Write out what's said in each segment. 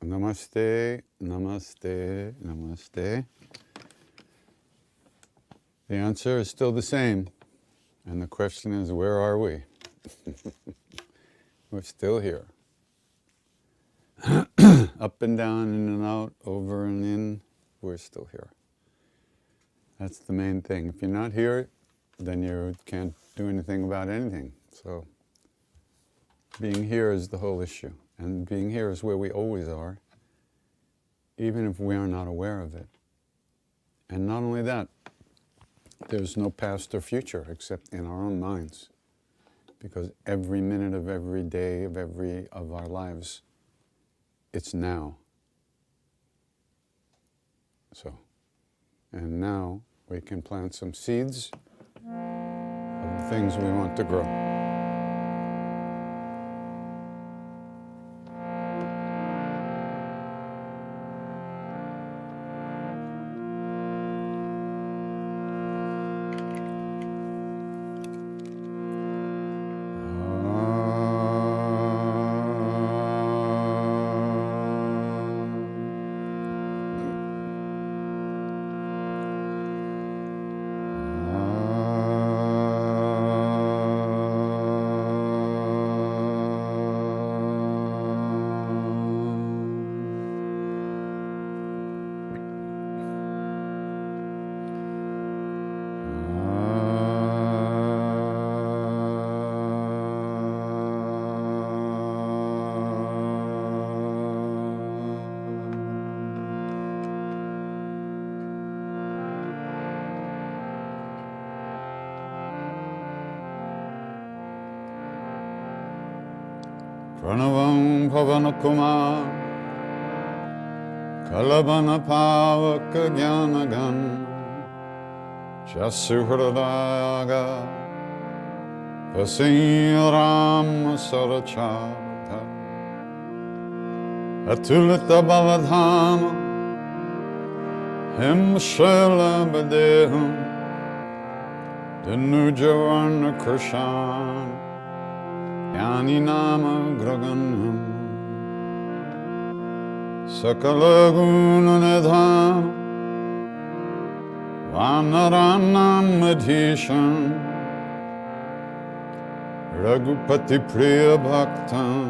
Namaste, namaste, namaste. The answer is still the same. And the question is, where are we? We're still here. Up and down, in and out, over and in, we're still here. That's the main thing. If you're not here, then you can't do anything about anything. So being here is the whole issue. And being here is where we always are, even if we are not aware of it. And not only that, there's no past or future except in our own minds. Because every minute of every day of our lives, it's now. So, and now we can plant some seeds of the things we want to grow. Pranavam Pavanakuma Kalabana Pavaka Gyanagan Chasuhradaga Pasiram Saracharta Atulita Bavadhama Himshala Badeham Danujavarna Krishan Yani Nama Graganam Sakala Gunanadham Vanaranam Madhishan Raghupati Priya Bhaktam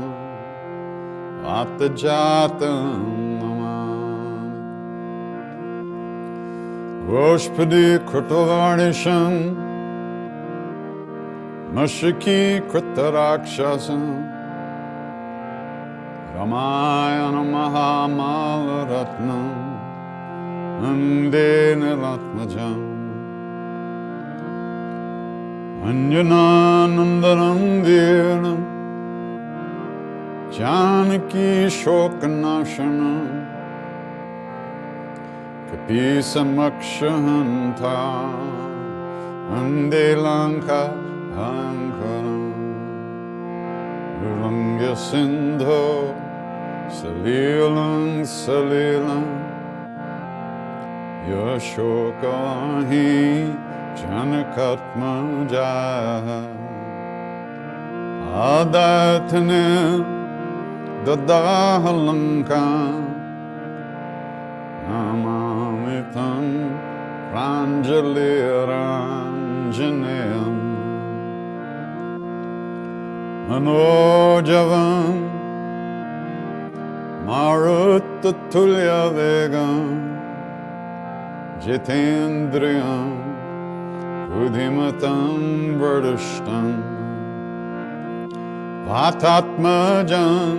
Atajatam Namami Goshpadi Krutavarnisham Mashiki Kritarakshasam Ramayana Mahamalaratnam Ande Nilatmajam Anjananandaram Viranam Janaki Shokanashanam Kapisamaksahanta Ande Lanka Ankaram Uranga Sindho Salilam Salilam Yashokahi Janakatma Jaya Adatane Dadahalanka Namamitam Pranjali Ranjanayam Manojavam Maruttatulya Vegam Jitendriyam Buddhimatam Vardishtam Vatatmajam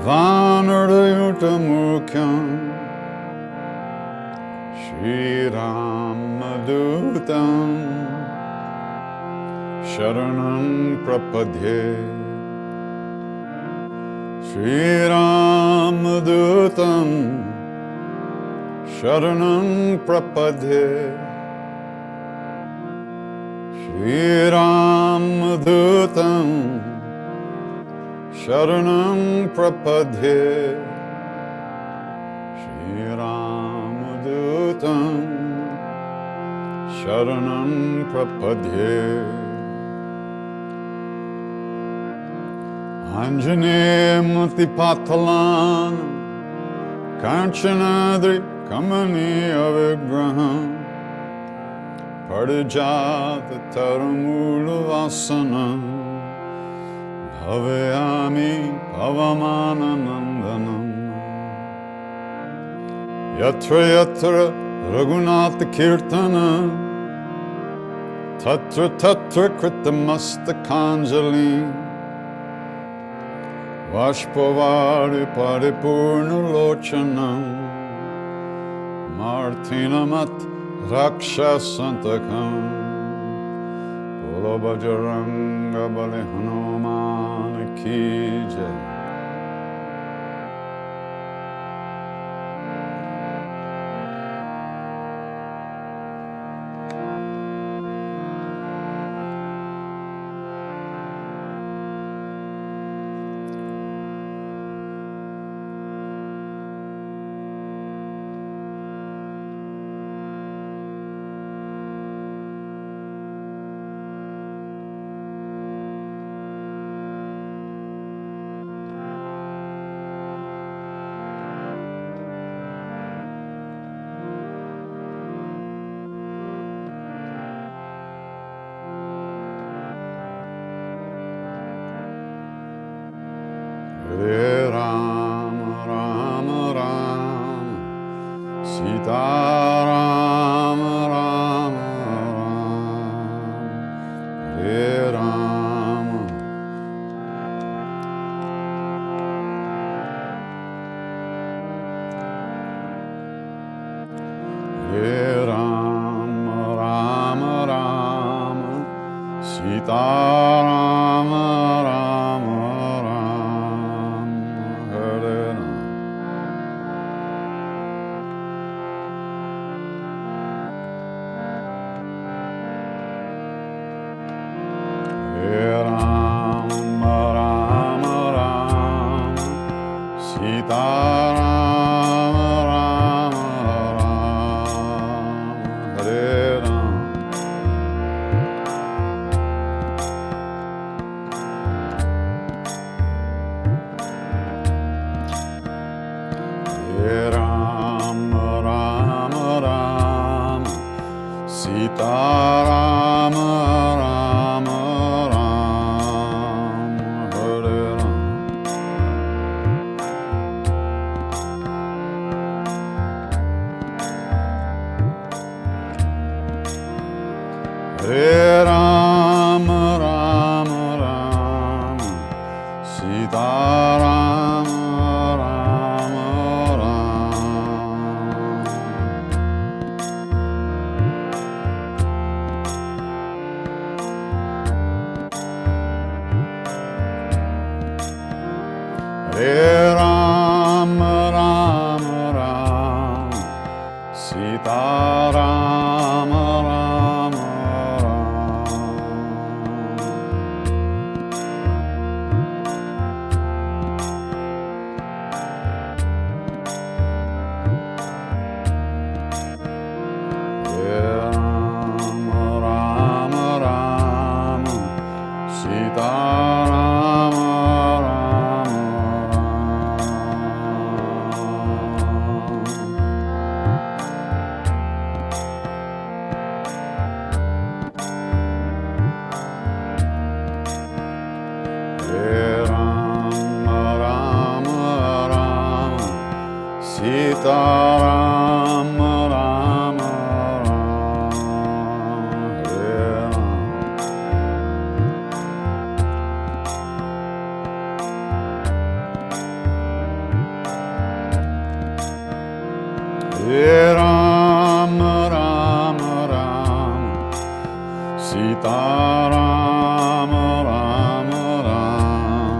Vanardayutamukyam Shri Ramadutam Sharanam Prapadye Shri Ramadutam Sharanam Prapadye Shri Ramadutam Sharanam Prapadye Shri Ramadutam Sharanam Prapadye Anjaneyamurti Patalan Kanchanadri Kamaniya Vigraham Parijata Taramula Vasanam Bhavayami Pavamananandanam Yatra Yatra Raghunatha Kirtana Tatra Tatra Kritamustakanjali Vashpavari Paripurna Lochanam Martinamat Rakshasantakam Bolo Bhajaranga Bali Hanuman Ki Jai. Hare Rama, Rama Rama, Sita Rama, Rama Rama, Hare Rama. Hare Rama, Rama Rama, Sita Rama, Rama Rama, Hare Rama. Hare Rama, Rama Rama, Sita Rama, Rama Rama, Hare Rama. Hare Rama, Rama Rama, Sita Rama, Rama Rama, Hare Rama. Hare Rama, Rama Rama, Sita Rama, Rama Rama. Hare Rama, Rama Rama, Sita Rama, Rama Rama. Hare Rama, Rama Rama, Sita Rama, Rama Rama. Hare Rama, Rama Rama, Sita Rama, Rama Rama, Hare Rama. Hare Rama, Rama Rama, Sita Rama, Rama Rama.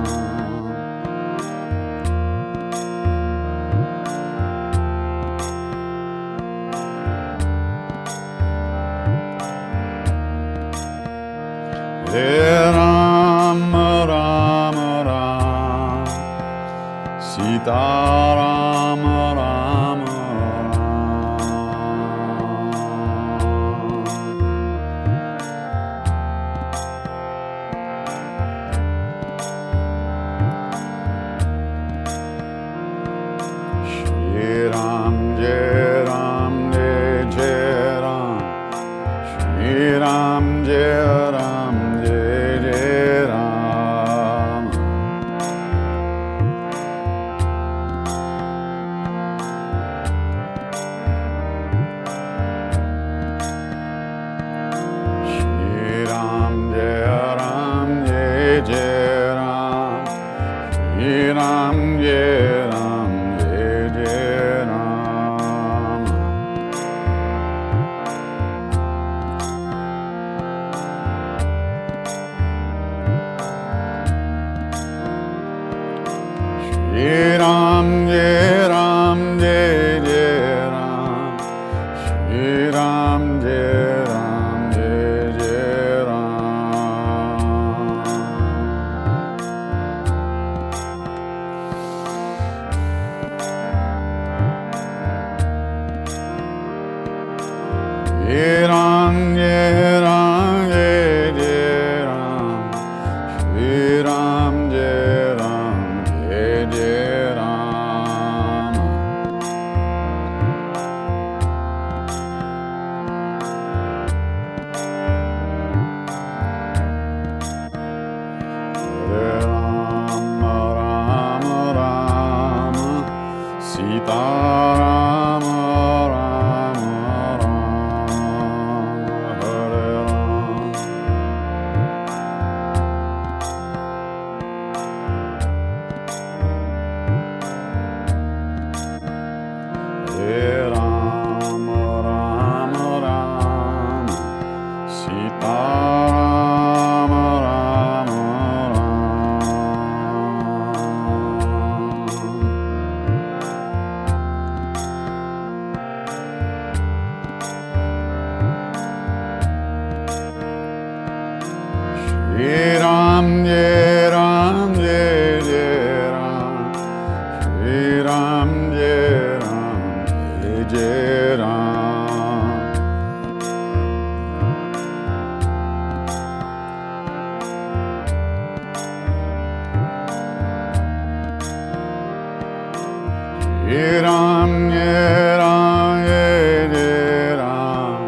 Hare Rama, Rama Rama, Sita Rama, Rama Rama. Jai Ram, Jai Jai Ram. Shri Ram, Jai Ram, Jai Jai Ram. Shri Ram, Jai Ram, Jai Jai Ram. Shri Ram, Jai Ram, Jai Jai Ram. Shri Ram, Jai Ram, Jai Jai Ram. Shri Ram, Jai Ram, Jai Jai Ram. Shri Ram, Jai Ram, Jai Jai Ram. Hare Rama, Rama Rama, Sita Rama, Rama Rama, Hare Rama. Hare Rama, Rama Rama, Sita Rama, Rama Rama. Shri Ram, Jai Ram, Jai Jai Ram. Shri Ram, Jai Ram, Jai Jai Ram. Shri Ram, Jai Ram, Jai Jai Ram.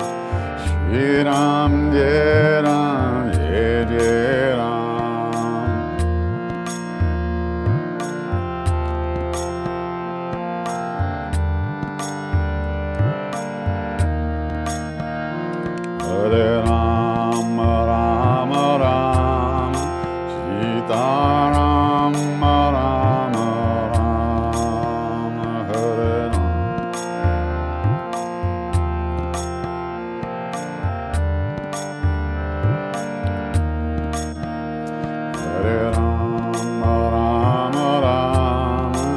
Shri Ram, Jai Ram, Jai Jai Ram. Hare Rama, Rama Rama, Sita Rama, Rama Rama, Hare Rama. Hare Rama, Rama Rama,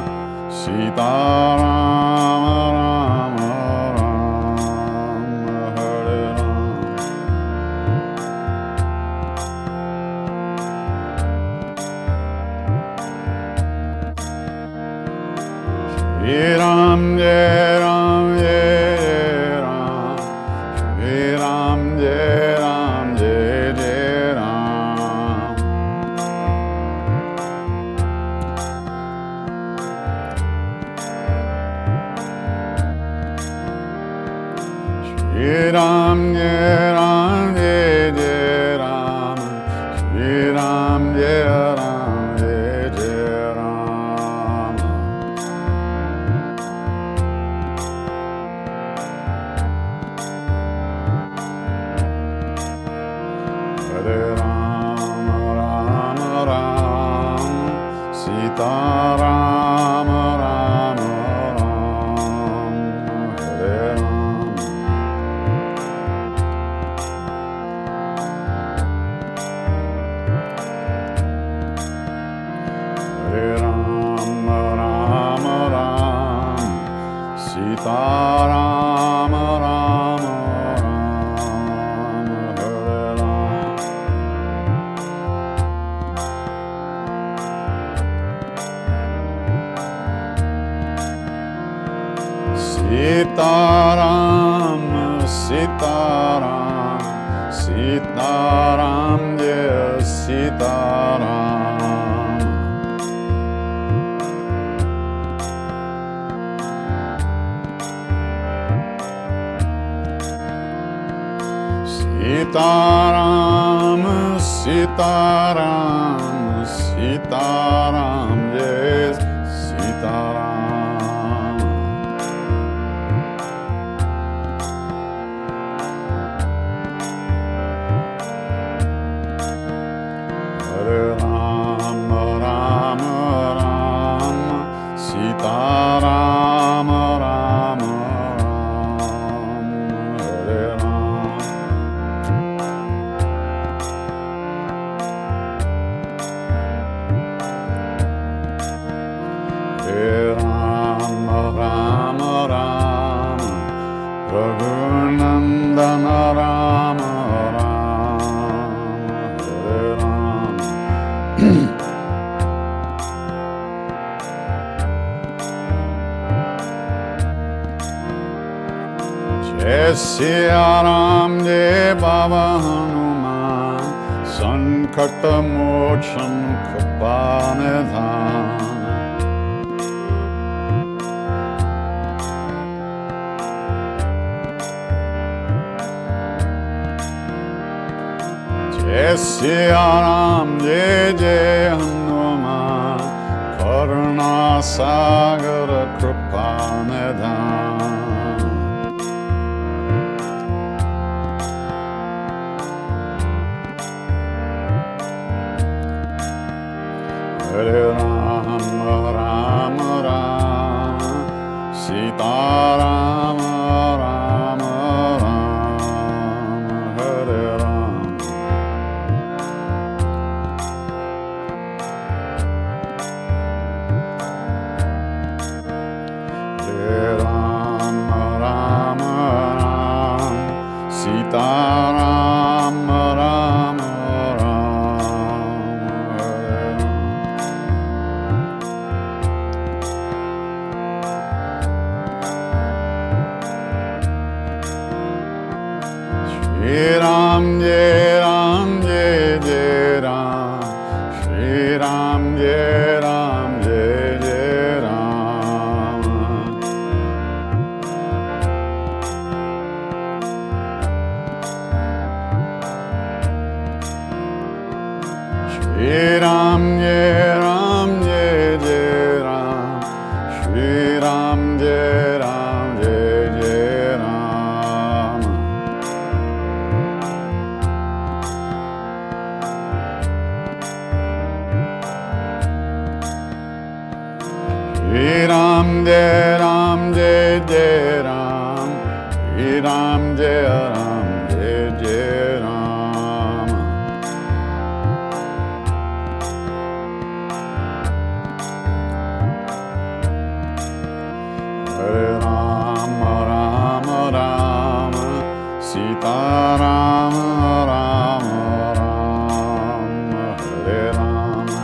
Sita Rama, Rama Rama, Hare Rama. Shri Ram, Jai Ram, Jai Jai Ram. Shri Ram, Jai Ram, Jai Jai Ram. Shri Ram, Jai Ram, Jai Jai Ram. Shri Ram, Jai Ram, Jai Jai Ram. Hare Rama, Rama Rama, Sita Rama, Rama Rama, Hare Rama. Hare Rama, Rama Rama, Sita Rama, Rama Rama, Hare Rama. Sitaram, Sitaram, Sitaram, Jai Sitaram. Sitaram, Sitaram, Sitaram, yes, Sitaram. Hare Rama, Rama, Rama, Sitaram, Rama, Rama, Hare Rama. Hare Rama, Rama, Rama, Raghunandana Rama, Rama, Hare Rama. Jai Siya Ram, Jai Baba Hanuman, Sankata Mochan Kripanidhan. Jai Siya Ram, Jai Jai Hanuman, Karuna Sagara Kripanidhan. Hare Rama, Rama, Rama, Sita Rama, Rama, Rama, Hare Rama. Hare Rama, Rama, Rama, Sita Rama, Rama, Rama, Hare Shri Ram, Jai Ram, Jai Jai Ram, Shri Ram, Jai Ram, Jai Jai Ram. Shri Ram, Jai Ram, Jai Jai Ram, Shri Ram, Jai Ram, Jai Jai Ram. Shri Ram, Jai Ram, Jai Jai Ram, Shri Ram, Jai Ram, Jai Jai Ram. Hare Rama, Rama, Rama, Sita Rama, Rama, Rama, Hare Rama.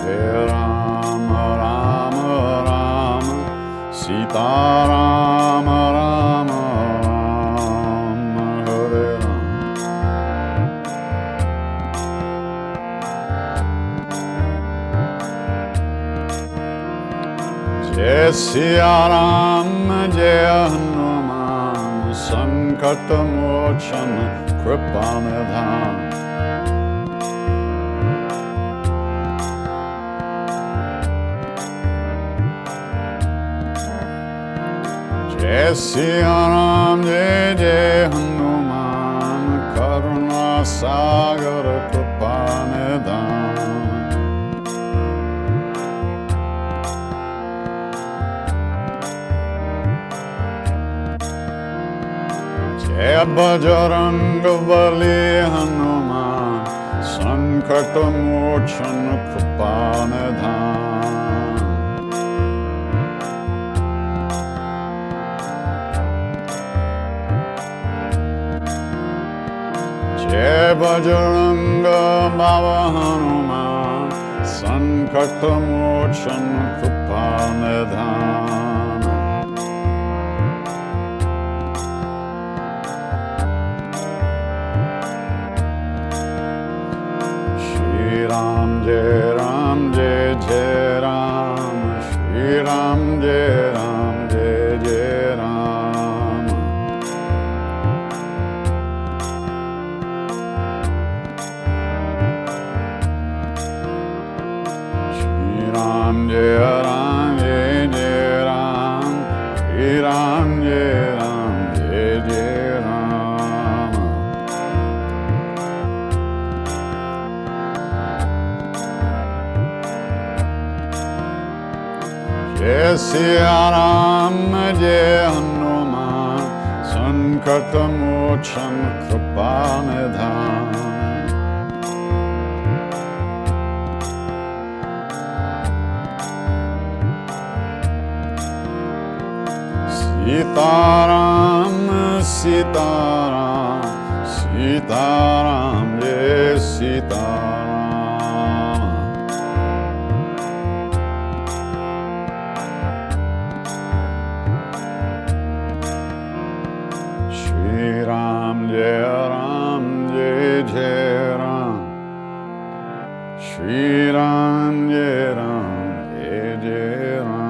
Hare Rama, Rama, Rama, Sita Rama, Rama, Rama, Hare Rama. Jai Siya Ram, Jai Hanuman, Sankata Mochan Kripanidhan. Jai Siya Ram, Jai Jai Hanuman, Karuna Sagara Kripanidhan. Jai Bajranga Bali Hanuman, Sankata Mochan Kripanidhan. Jai Bajranga Baba Hanuman, Sankata Mochan Kripanidhan. Shri Ram, Jai Ram, Jai Jai Ram, Shri Ram, Jai Ram, Jai Jai Ram. Shri Ram, Jai Ram, Jai Jai Ram. Jai Siya Ram, Jai Hanuman, Sankata Mochan Kripa Nidhan. Sitaram, Sitaram, Sitaram, Jai Sitaram. Shri Ram, Jai Ram, Jai Jai Ram. Shri Ram, Jai Ram, Jai Jai Ram.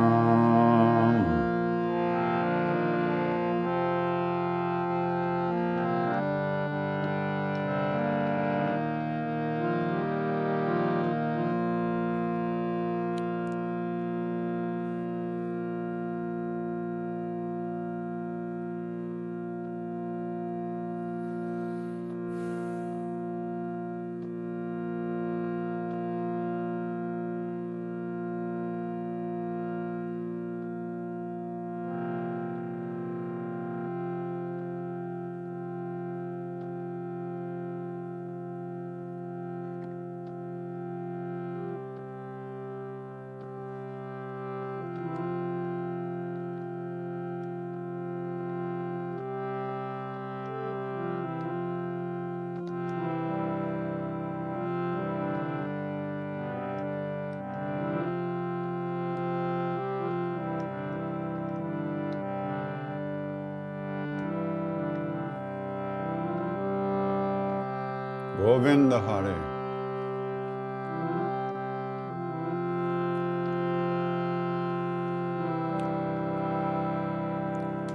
Govinda Hare.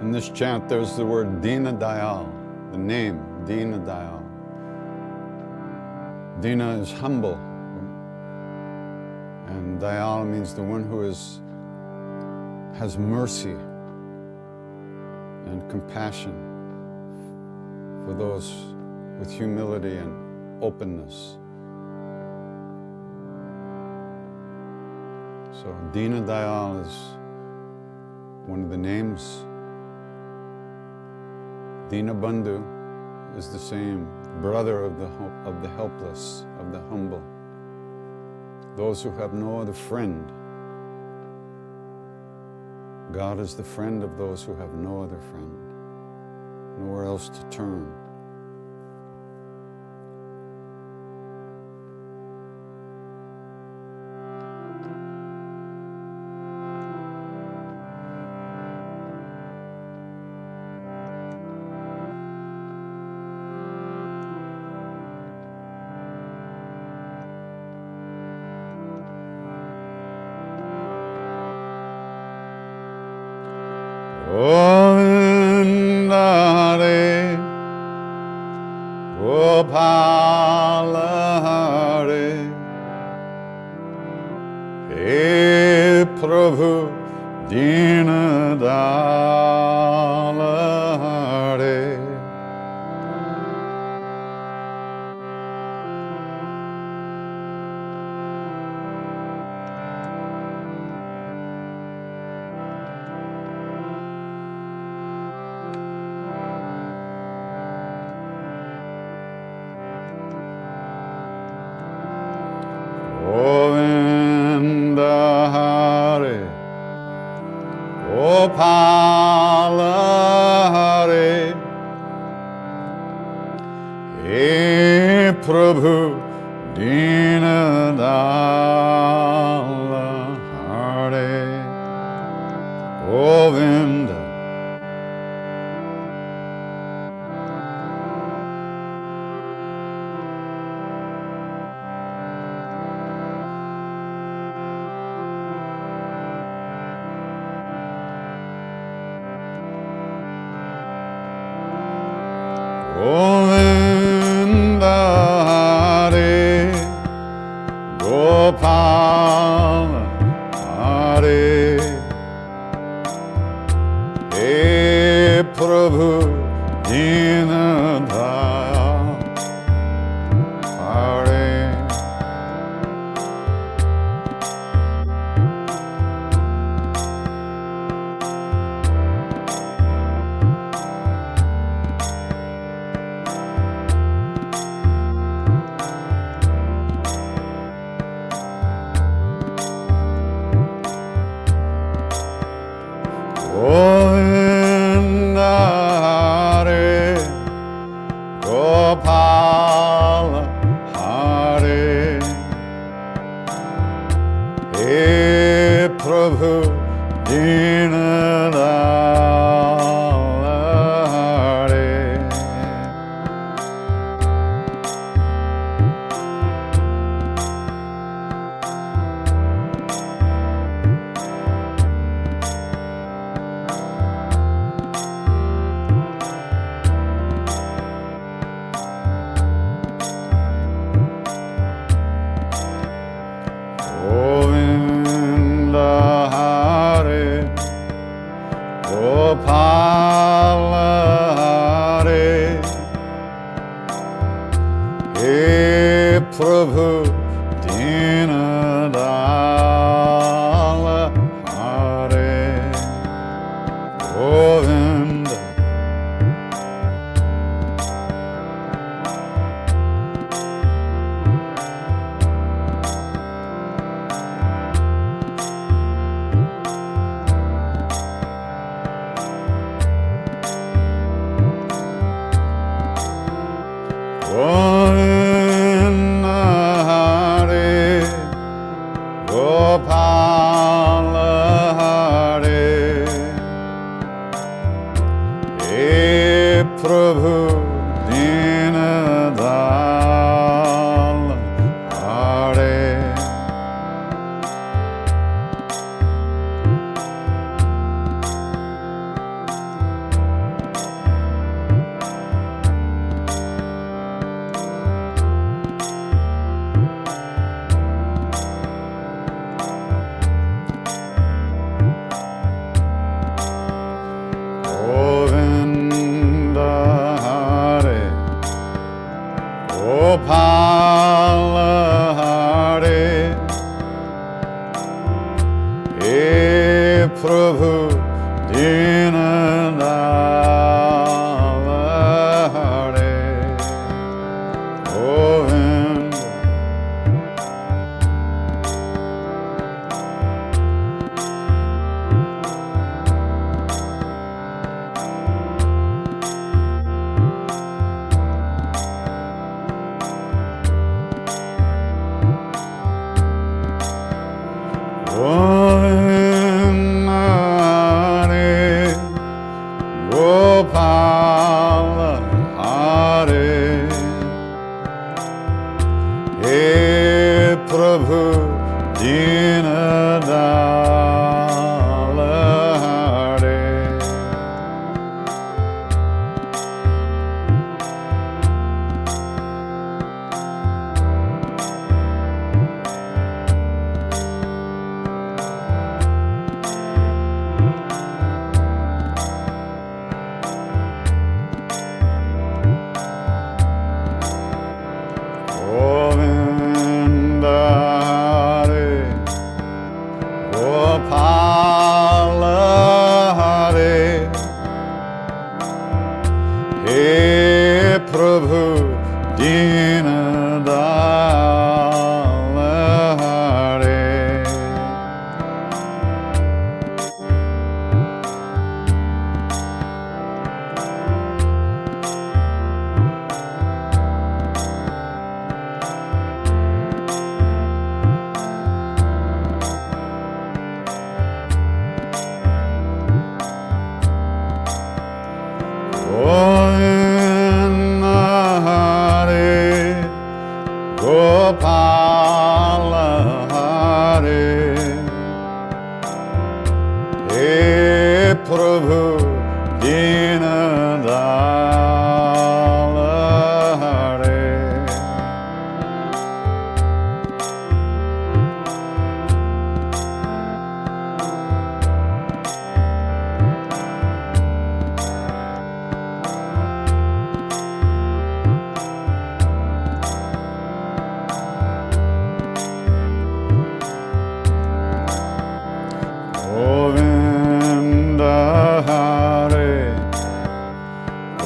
In this chant, there's the word Dina Dayal, the name Dina Dayal. Dina is humble, and Dayal means the one who has mercy and compassion for those with humility and openness. So Dina Dayal is one of the names. Dina Bandhu is the same, brother of the helpless, of the humble, those who have no other friend. God is the friend of those who have no other friend, nowhere else to turn. Govinda Hare, Gopala Hare, He Prabhu Dina Dayal Hare. Govinda Hare, Gopala Hare, He Prabhu Dina Dayal Hare. Govinda. Govinda Hare, Gopala Hare, hey Prabhu Deen Dayal Hare Govinda Hare Gopala Hare He Prabhu Dinadal Hare Govinda Hare Gopala Hare He Prabhu Dinadal Hare Govinda Govinda Hare Gopala Hare He Prabhu Dinadal Hare Govinda Hare Gopala Hare He Prabhu Dinadal Hare Govinda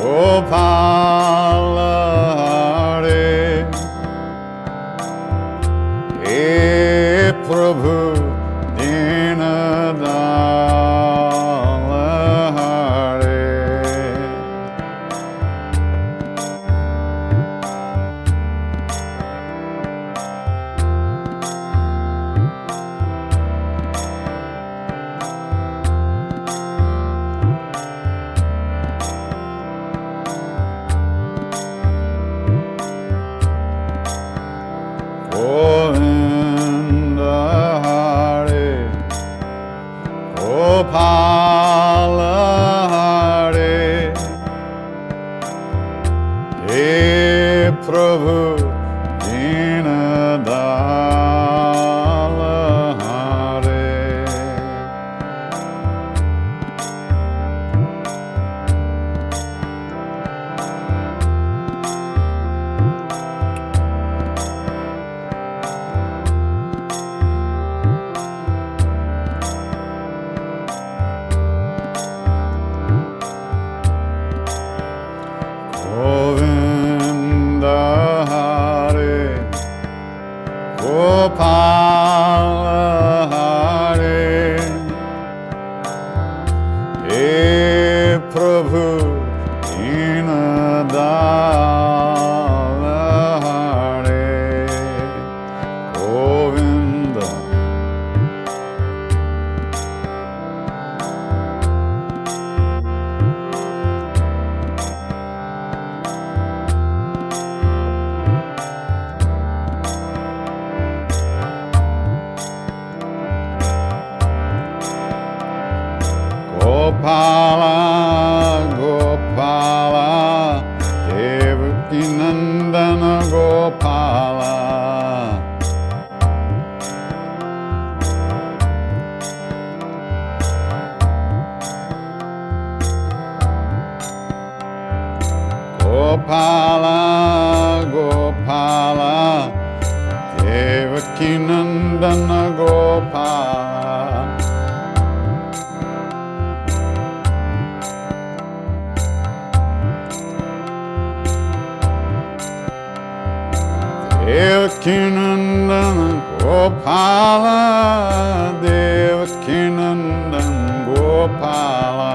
Gopala Hare, He Prabhu Dinadala Hare, Govinda Hare, Gopala Hare, He Prabhu Dinadala Hare, Govinda Hare, Gopala Hare, He Prabhu Dinadala Hare, Govinda. Gopala, Gopala, Devaki Nandana Gopala, Gopala, Gopala, Devaki Nandana Gopala, Devaki Nandana Gopala, Devaki Nandana Gopala,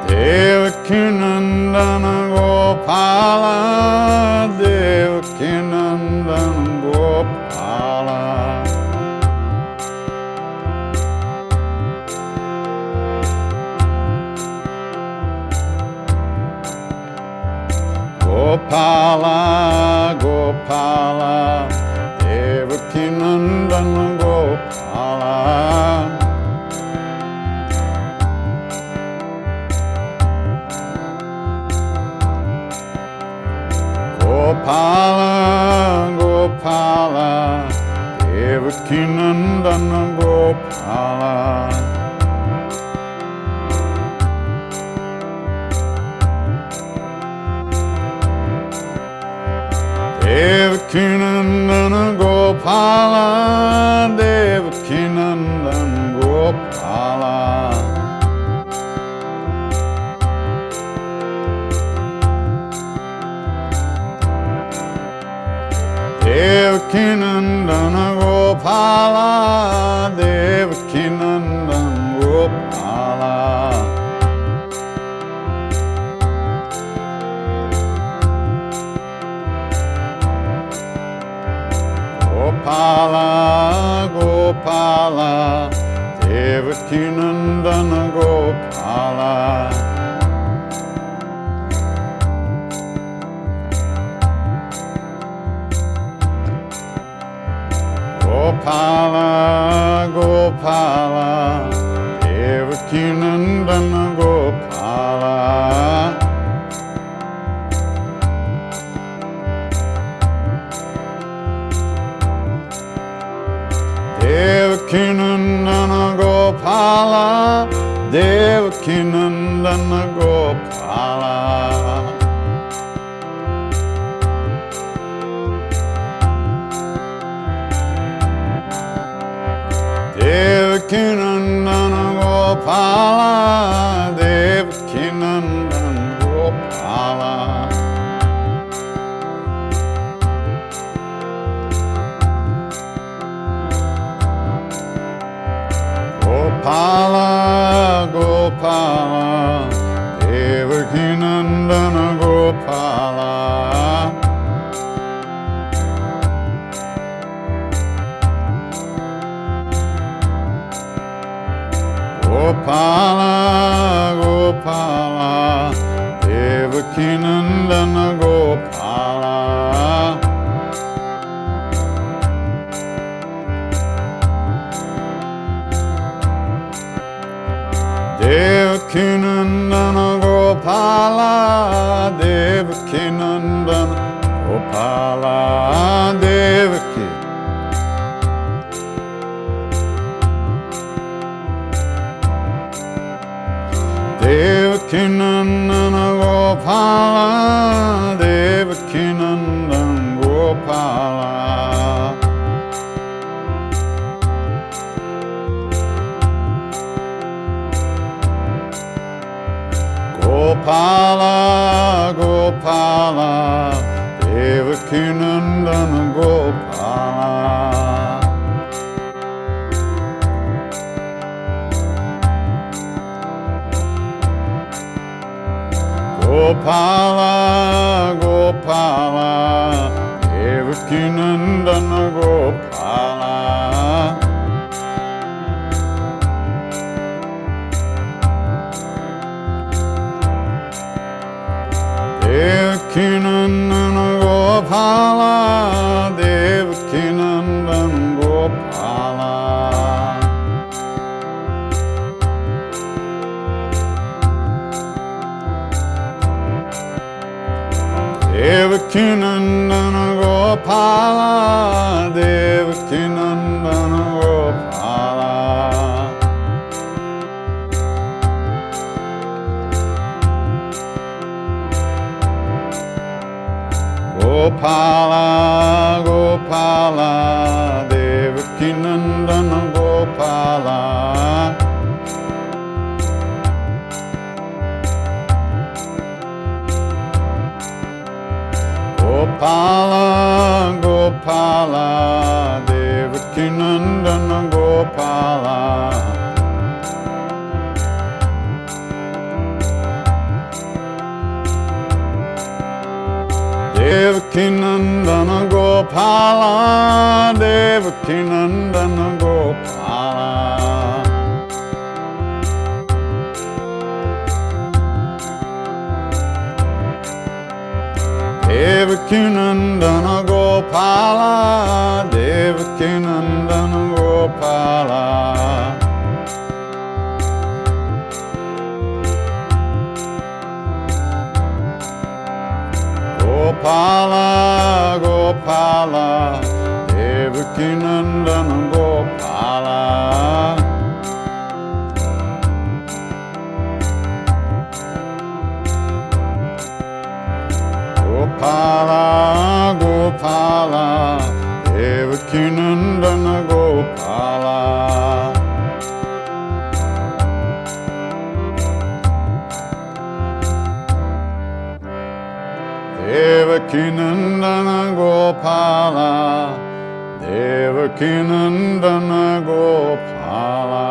Devaki Nandana Gopala, Devaki Nandana Gopala, Gopala, Gopala, Devaki Nandana Gopala, Gopala, Gopala, Devaki Nandana Gopala, Devaki Nandana Gopala, Devaki Nandana Gopala, Devaki Nandana Gopala, Devaki Nandana Gopala, Gopala, Gopala, Devaki Nandana Gopala, Gopala, Gopala, Devaki Nandana Gopala, Devaki Nandana Gopala, Devaki Nandana Gopala, Gopala, Devaki Nandan Gopala. Gopala, Gopala, Devaki Nandana Gopala. Gopala, Gopala, Devaki Nandana Gopala. Devaki Nandana Gopala, Devaki Nandana Gopala, Devaki. Devaki Nandana Gopala, Devaki Nandana Gopala. Gopala, Gopala, Devaki Nandana Gopala. Gopala, Gopala, Devaki Nandana Gopala. Devaki Nandana Gopala, Devaki Nandana Gopala. Devaki Nandana Gopala, Devaki Nandana Gopala. Gopala, Gopala, Devaki Nandana Gopala. Gopala, Gopala, Devaki Nandana Gopala. Devaki Nandana Gopala, Devaki Nandana Gopala. Devaki Nandana Gopala, Devaki Nandana Gopala. Gopala, Gopala, Devaki Nandana Gopala. Gopala, Gopala, Devaki Nandana Gopala. Devaki Nandana Gopala, Devaki Nandana Gopala.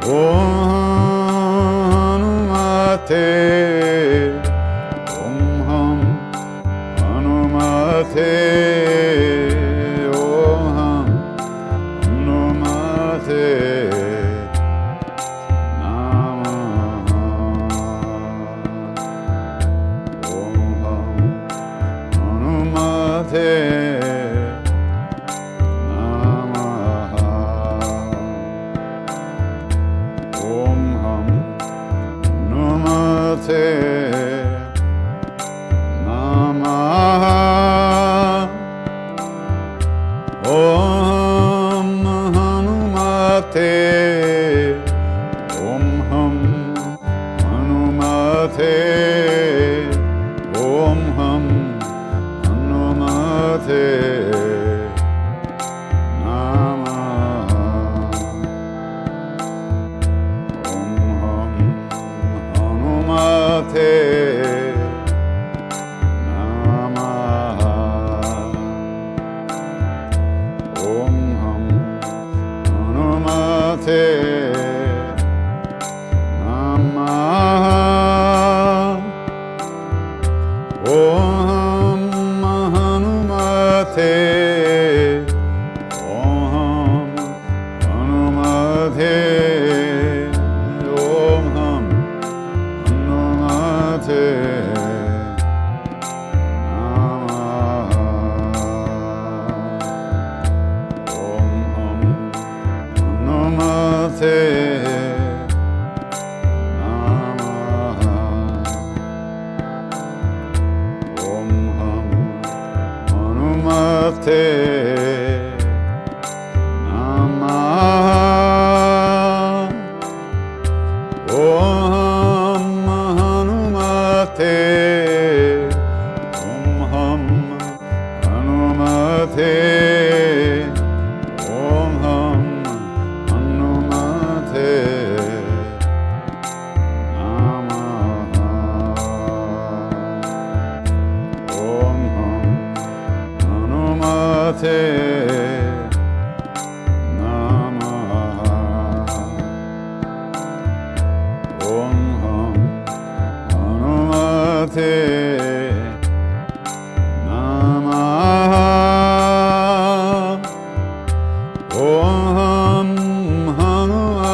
Om Om Hanumate, Om Ham Hanumate, Om Ham Hanumate Namah. Om Ham Hanumate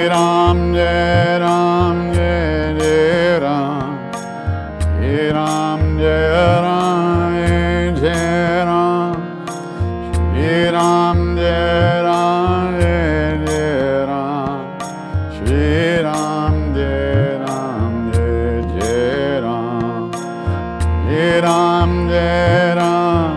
Ram Jai Ram Jai Jai Ram, Shri Ram Jai Ram Jai Ram, Shri Ram Jai Ram Jai Ram, Shri Ram Jai Ram Jai Ram, Shri Ram Jai Ram.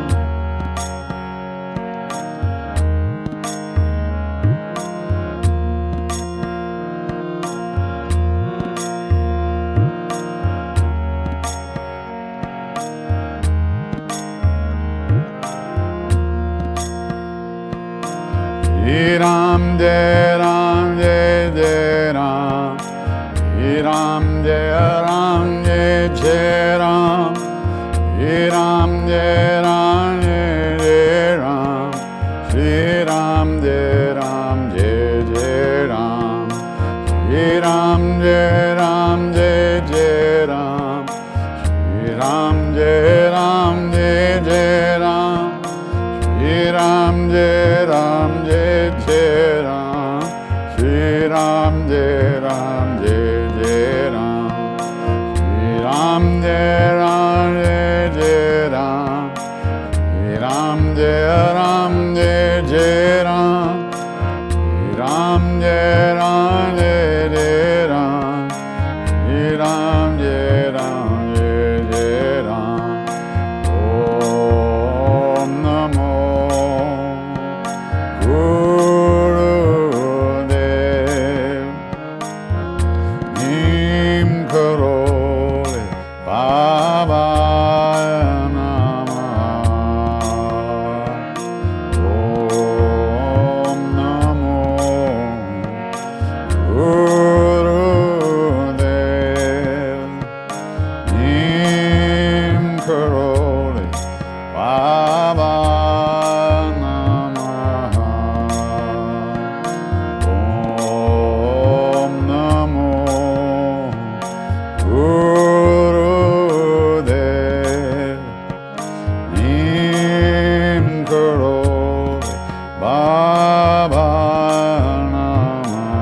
Shri Ram Jai Ram Jai Jai Ram, Shri Ram Jai Ram Jai Jai Ram, Shri Ram Jai Ram Jai Ram, Shri Ram Jai Ram Jai Jai Ram, Shri Ram Jai Ram Jai Jai Ram, Shri Ram Jai Ram Jai Jai Ram, Shri Ram Jai Ram Jai Jai Ram, Shri Ram Jai Ram Jai Jai Ram, Shri Ram Jai Ram Jai Jai Ram, Shri Ram Jai Ram Jai Jai Ram, Shri Ram Jai Ram Jai Jai Ram, Shri Ram Jai Ram Jai Jai Ram. Om Namo Gurudev. Nim Karole Baba Namah. Om Namo Gurudev. Nim Karole Baba Namah. Om Namo Gurudev. Nim Karole Baba Namah.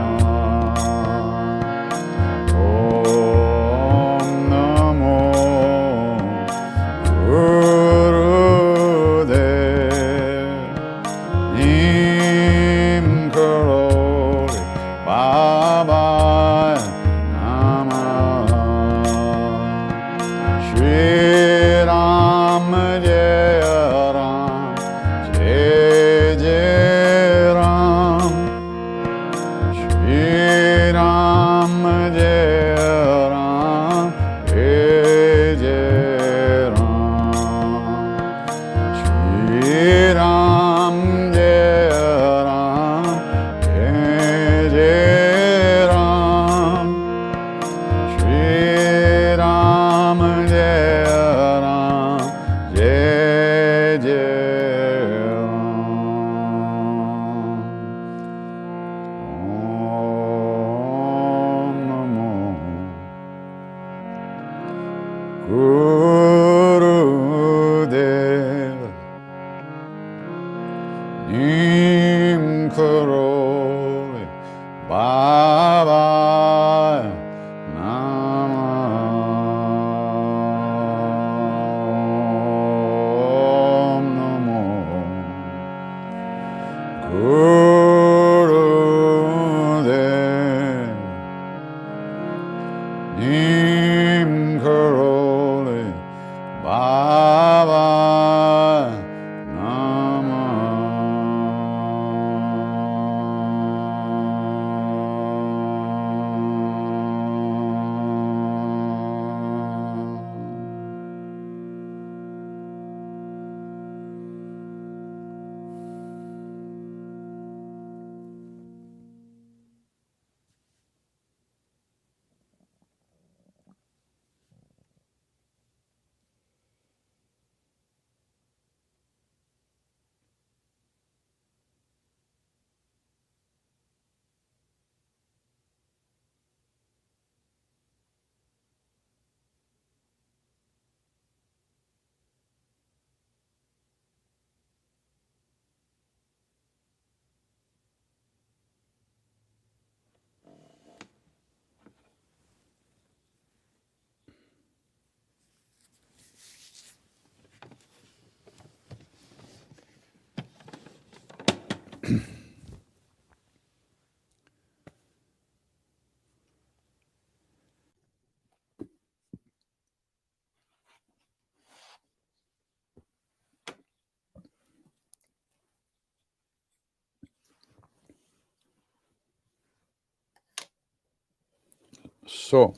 So,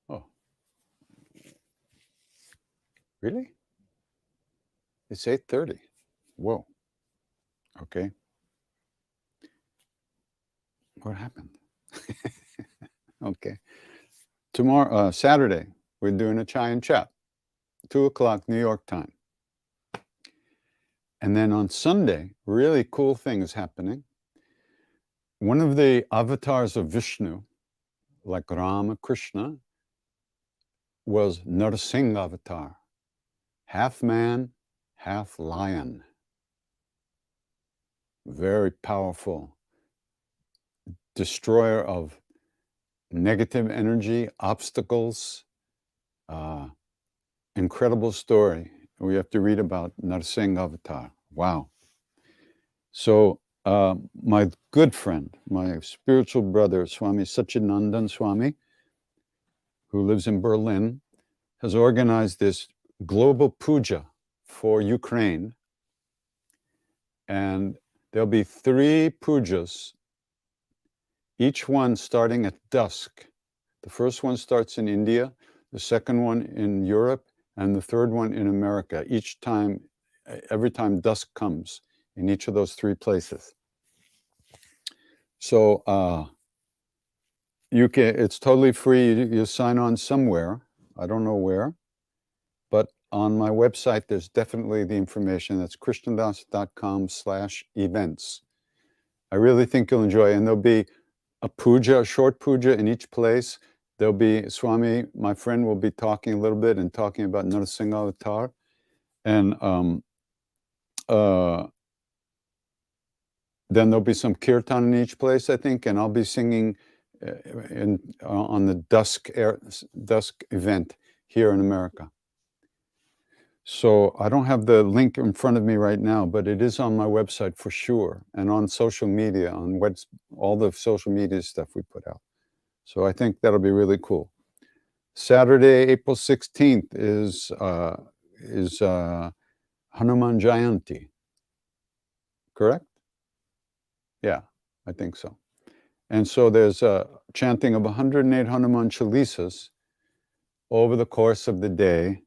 oh, really? It's 8:30. Whoa. Okay. What happened? Okay. Tomorrow, Saturday, we're doing a chai and chat, 2:00 New York time. And then on Sunday, really cool thing is happening. One of the avatars of Vishnu, like Rama, Krishna, was Narsingh avatar, half man, half lion. Very powerful destroyer of negative energy, obstacles. Incredible story. We have to read about Narsingh avatar. Wow. So my good friend, my spiritual brother, Swami Satchidananda Swami, who lives in Berlin, has organized this global puja for Ukraine. And there'll be 3 pujas, each one starting at dusk. The first one starts in India, the second one in Europe, and the third one in America, every time dusk comes in each of those 3 places. So it's totally free. You sign on somewhere. I don't know where, but on my website, there's definitely the information. That's krishnadas.com/events. I really think you'll enjoy it. And there'll be a puja, a short puja in each place. There'll be Swami, my friend, will be talking a little bit and talking about Narsingh avatar. And then there'll be some kirtan in each place, I think, and I'll be singing on the dusk event here in America. So I don't have the link in front of me right now, but it is on my website for sure, and on social media, on all the social media stuff we put out. So I think that'll be really cool. Saturday, April 16th is Hanuman Jayanti, correct? Yeah, I think so. And so there's a chanting of 108 Hanuman Chalisas over the course of the day.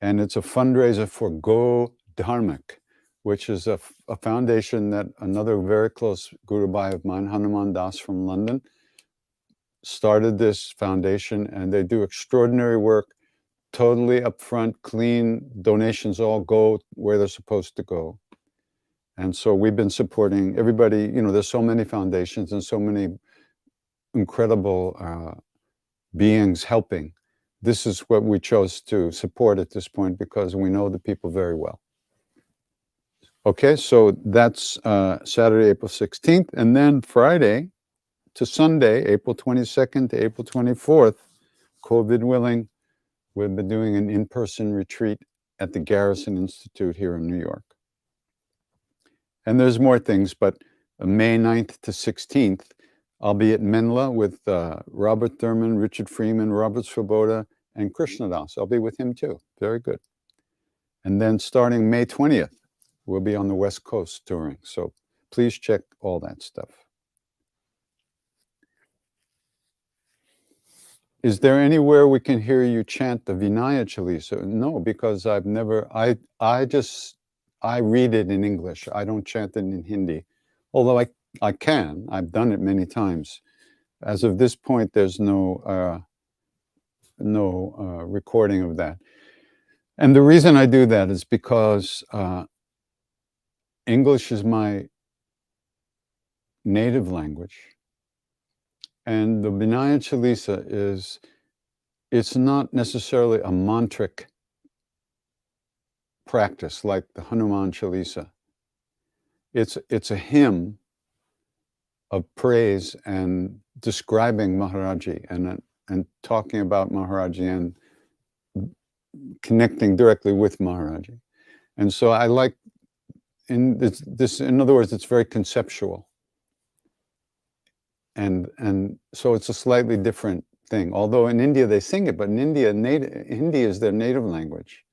And it's a fundraiser for Go Dharmic, which is a foundation that another very close Guru Bhai of mine, Hanuman Das from London, started this foundation, and they do extraordinary work, totally upfront, clean. Donations all go where they're supposed to go. And so we've been supporting everybody. There's so many foundations and so many incredible beings helping. This is what we chose to support at this point because we know the people very well. Okay, so that's Saturday, April 16th. And then Friday to Sunday, April 22nd to April 24th, COVID willing, we'll be doing an in-person retreat at the Garrison Institute here in New York. And there's more things, but May 9th to 16th, I'll be at Menla with Robert Thurman, Richard Freeman, Robert Svoboda, and Krishna Das. I'll be with him too. Very good. And then starting May 20th, we'll be on the West Coast touring. So please check all that stuff. Is there anywhere we can hear you chant the Vinaya Chalisa? No, because I've never, I read it in English. I don't chant it in Hindi. Although I can. I've done it many times. As of this point, there's no recording of that. And the reason I do that is because English is my native language. And the Vinaya Chalisa it's not necessarily a mantric practice like the Hanuman Chalisa. It's a hymn of praise and describing Maharaji and talking about Maharaji and connecting directly with Maharaji. And so I like, in other words, it's very conceptual. And so it's a slightly different thing. Although in India they sing it, but in India, Hindi is their native language.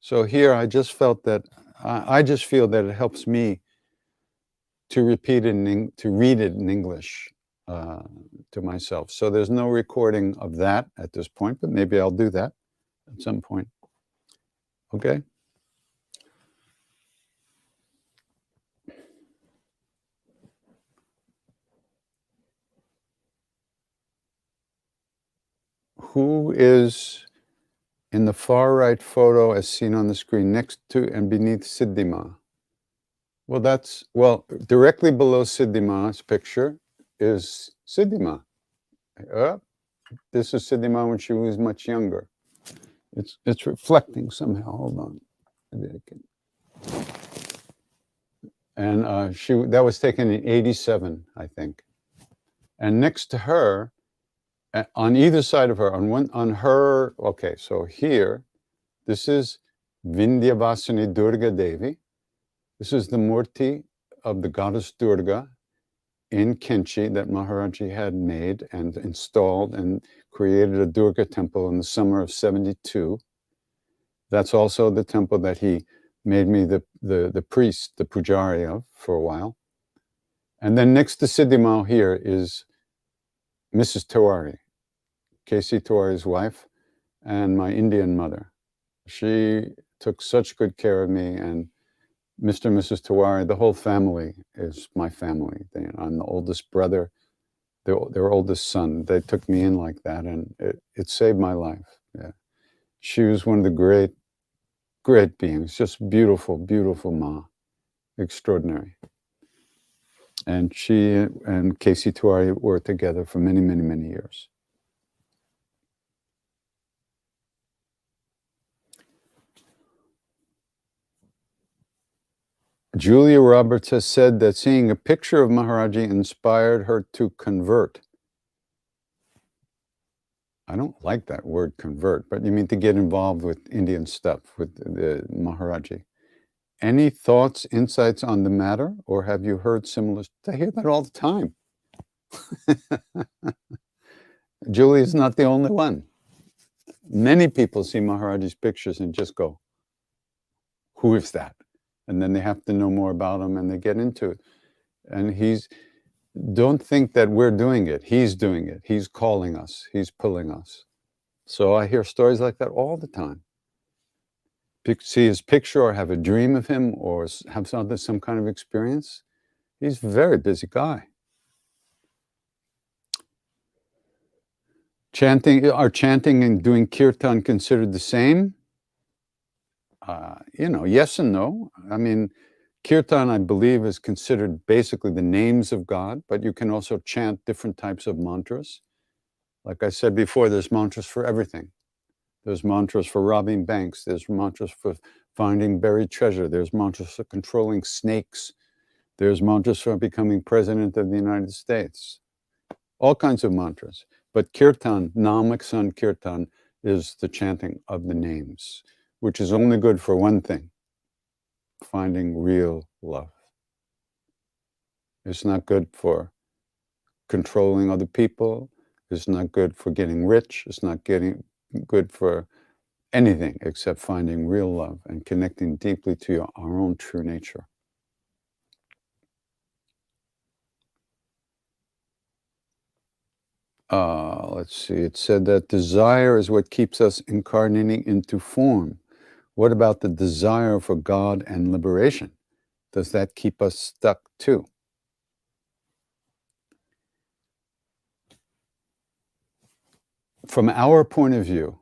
So here I just felt that, I just feel that it helps me repeat it to read it in English to myself. So there's no recording of that at this point, but maybe I'll do that at some point. Okay? Who is in the far right photo as seen on the screen next to and beneath Siddhima? Well, directly below Siddhima's picture is Siddhima. This is Siddhima when she was much younger. It's reflecting somehow. Hold on. Maybe I can. And that was taken in 87, I think. And next to her, on either side of her, okay, so here, this is Vindhyavasini Durga Devi. This is the murti of the goddess Durga in Kenchi that Maharaji had made and installed and created a Durga temple in the summer of 72. That's also the temple that he made me the priest, the pujari of for a while. And then next to Siddhima here is Mrs. Tiwari, K.C. Tiwari's wife, and my Indian mother. She took such good care of me, and Mr. and Mrs. Tiwari, the whole family is my family. I'm the oldest brother, their oldest son. They took me in like that, and it saved my life. Yeah. She was one of the great beings, just beautiful, beautiful Ma, extraordinary. And she and K.C. Tiwari were together for many, many, many years. Julia Roberts has said that seeing a picture of Maharaji inspired her to convert. I don't like that word convert, but you mean to get involved with Indian stuff, with the Maharaji. Any thoughts, insights on the matter, or have you heard similar? I hear that all the time. Julia's not the only one. Many people see Maharaji's pictures and just go, who is that? And then they have to know more about him and they get into it. And don't think that we're doing it. He's doing it. He's calling us. He's pulling us. So I hear stories like that all the time. See his picture or have a dream of him or have some kind of experience. He's a very busy guy. Are chanting and doing kirtan considered the same? Yes and no. I mean, kirtan, I believe, is considered basically the names of God, but you can also chant different types of mantras. Like I said before, there's mantras for everything. There's mantras for robbing banks. There's mantras for finding buried treasure. There's mantras for controlling snakes. There's mantras for becoming president of the United States. All kinds of mantras. But kirtan, Namak Sankirtan, is the chanting of the names, which is only good for one thing: finding real love. It's not good for controlling other people. It's not good for getting rich. It's not good for anything except finding real love and connecting deeply to our own true nature. Let's see. It said that desire is what keeps us incarnating into form. What about the desire for God and liberation? Does that keep us stuck too? From our point of view,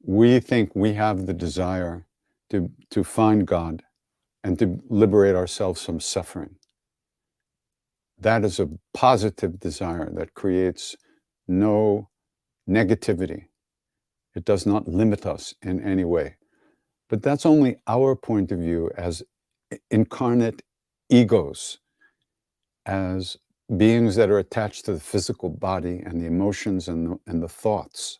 we think we have the desire to find God and to liberate ourselves from suffering. That is a positive desire that creates no negativity. It does not limit us in any way. But that's only our point of view as incarnate egos, as beings that are attached to the physical body and the emotions and the thoughts.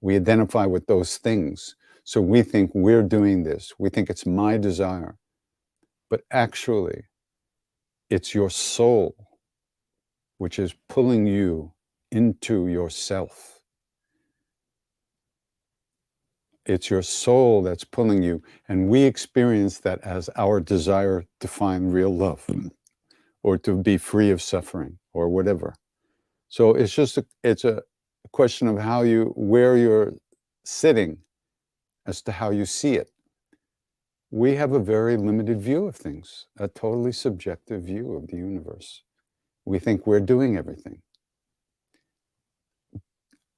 We identify with those things. So we think we're doing this. We think it's my desire. But actually, it's your soul which is pulling you into yourself. It's your soul that's pulling you, and we experience that as our desire to find real love or to be free of suffering or whatever. So it's a question of where you're sitting as to how you see it. We have a very limited view of things, a totally subjective view of the universe. We think we're doing everything.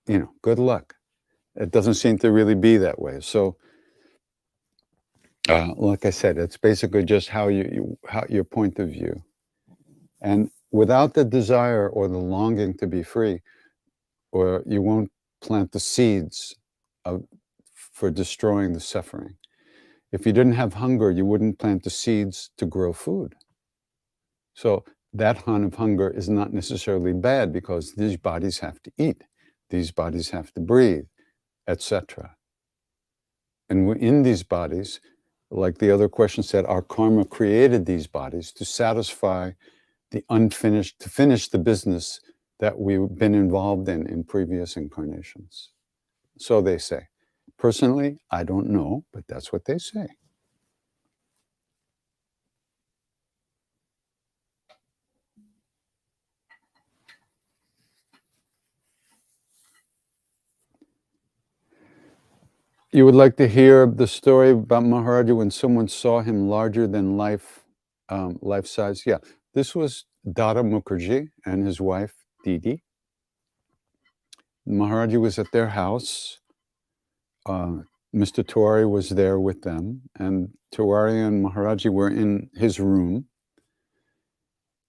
Good luck. It doesn't seem to really be that way. So, like I said, it's basically just how your point of view. And without the desire or the longing to be free, or you won't plant the seeds for destroying the suffering. If you didn't have hunger, you wouldn't plant the seeds to grow food. So that kind of hunger is not necessarily bad, because these bodies have to eat, these bodies have to breathe, etc. And in these bodies, like the other question said, our karma created these bodies to satisfy to finish the business that we've been involved in previous incarnations. So they say. Personally, I don't know, but that's what they say. You would like to hear the story about Maharaji when someone saw him larger than life, life size? Yeah, this was Dada Mukherjee and his wife, Didi. Maharaji was at their house. Mr. Tiwari was there with them, and Tiwari and Maharaji were in his room.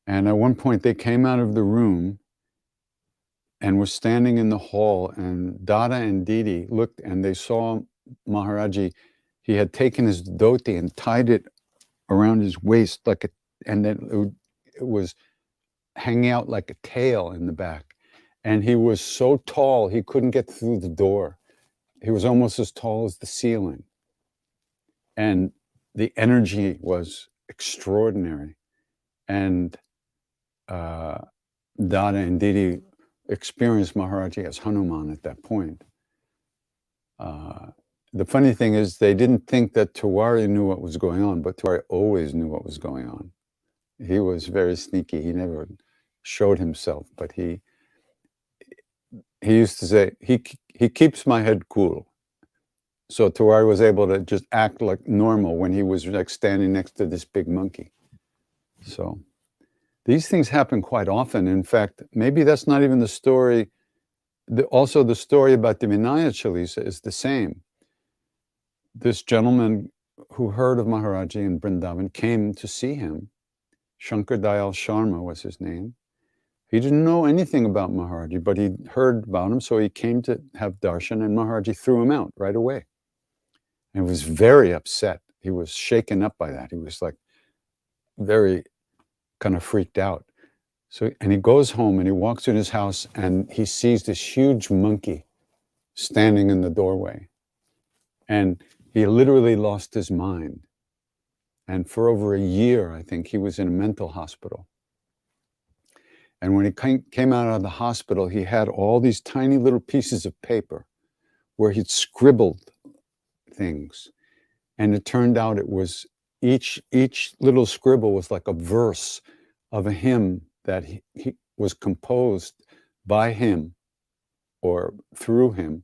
And at one point, they came out of the room and were standing in the hall, and Dada and Didi looked, and they saw Maharaji. He had taken his dhoti and tied it around his waist, and then it was hanging out like a tail in the back. And he was so tall, he couldn't get through the door. He was almost as tall as the ceiling. And the energy was extraordinary. And Dada and Didi experienced Maharaji as Hanuman at that point. The funny thing is, they didn't think that Tiwari knew what was going on, but Tiwari always knew what was going on. He was very sneaky. He never showed himself, but he used to say, he keeps my head cool. So Tiwari was able to just act like normal when he was like standing next to this big monkey. So these things happen quite often. In fact, maybe that's not even the story. Also, the story about the Vinaya Chalisa is the same. This gentleman who heard of Maharaji in Vrindavan came to see him. Shankar Dayal Sharma was his name. He didn't know anything about Maharaji, but he heard about him, so he came to have darshan, and Maharaji threw him out right away. And he was very upset. He was shaken up by that. He was like very kind of freaked out. So, and he goes home and he walks in his house and he sees this huge monkey standing in the doorway. And he literally lost his mind. And for over a year, I think, he was in a mental hospital. And when he came out of the hospital, he had all these tiny little pieces of paper where he'd scribbled things. And it turned out it was each little scribble was like a verse of a hymn that he was composed by him or through him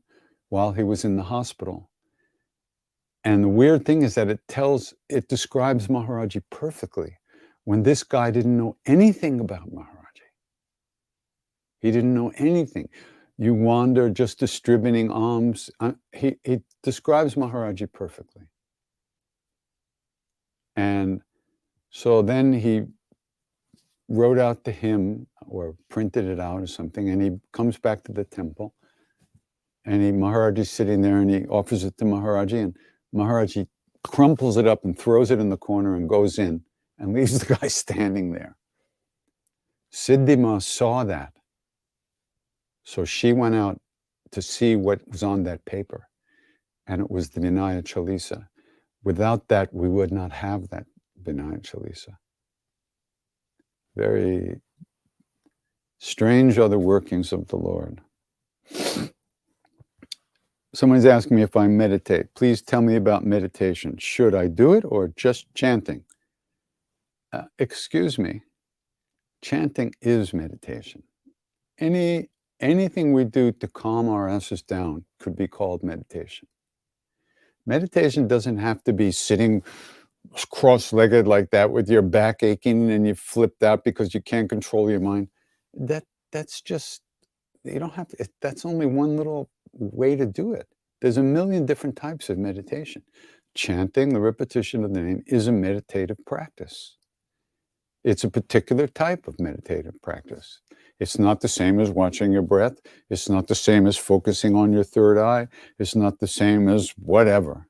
while he was in the hospital. And the weird thing is that it describes Maharaji perfectly, when this guy didn't know anything about Maharaji. He didn't know anything. You wander just distributing alms. He describes Maharaji perfectly. And so then he wrote out the hymn or printed it out or something, and he comes back to the temple, and Maharaji's sitting there, and he offers it to Maharaji, and Maharaji crumples it up and throws it in the corner and goes in and leaves the guy standing there. Siddhima saw that. So she went out to see what was on that paper, and it was the Vinaya Chalisa. Without that, we would not have that Vinaya Chalisa. Very strange are the workings of the Lord. Someone's asking me if I meditate. Please tell me about meditation. Should I do it or just chanting? Excuse me, chanting is meditation. Anything we do to calm our asses down could be called meditation. Meditation doesn't have to be sitting cross-legged like that with your back aching and you flipped out because you can't control your mind. That's just, you don't have to, that's only one little way to do it. There's a million different types of meditation. Chanting, the repetition of the name, is a meditative practice. It's a particular type of meditative practice. It's not the same as watching your breath. It's not the same as focusing on your third eye. It's not the same as whatever,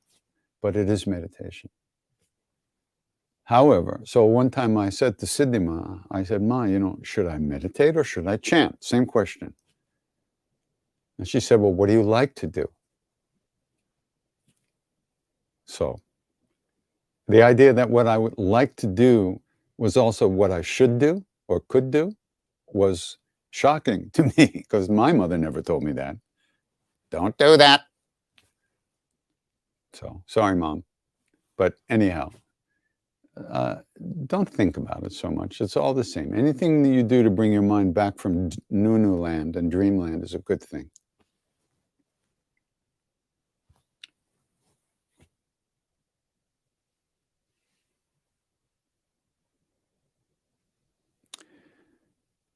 but it is meditation. However, so one time I said to Siddhi Ma, I said, Ma, should I meditate or should I chant? Same question. And she said, well, what do you like to do? So the idea that what I would like to do was also what I should do or could do was shocking to me because my mother never told me that. Don't do that. So sorry, Mom. But anyhow, don't think about it so much. It's all the same. Anything that you do to bring your mind back from Nunu land and dreamland is a good thing.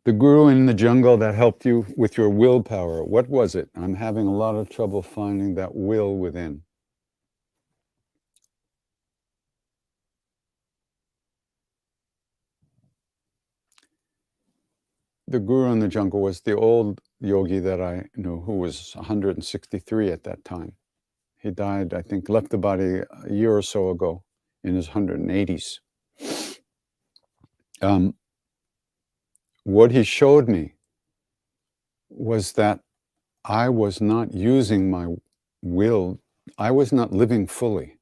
The guru in the jungle that helped you with your willpower, what was it? I'm having a lot of trouble finding that will within. The guru in the jungle was the old yogi that I knew who was 163 at that time. He died, I think, left the body a year or so ago in his 180s. What he showed me was that I was not using my will. I was not living fully.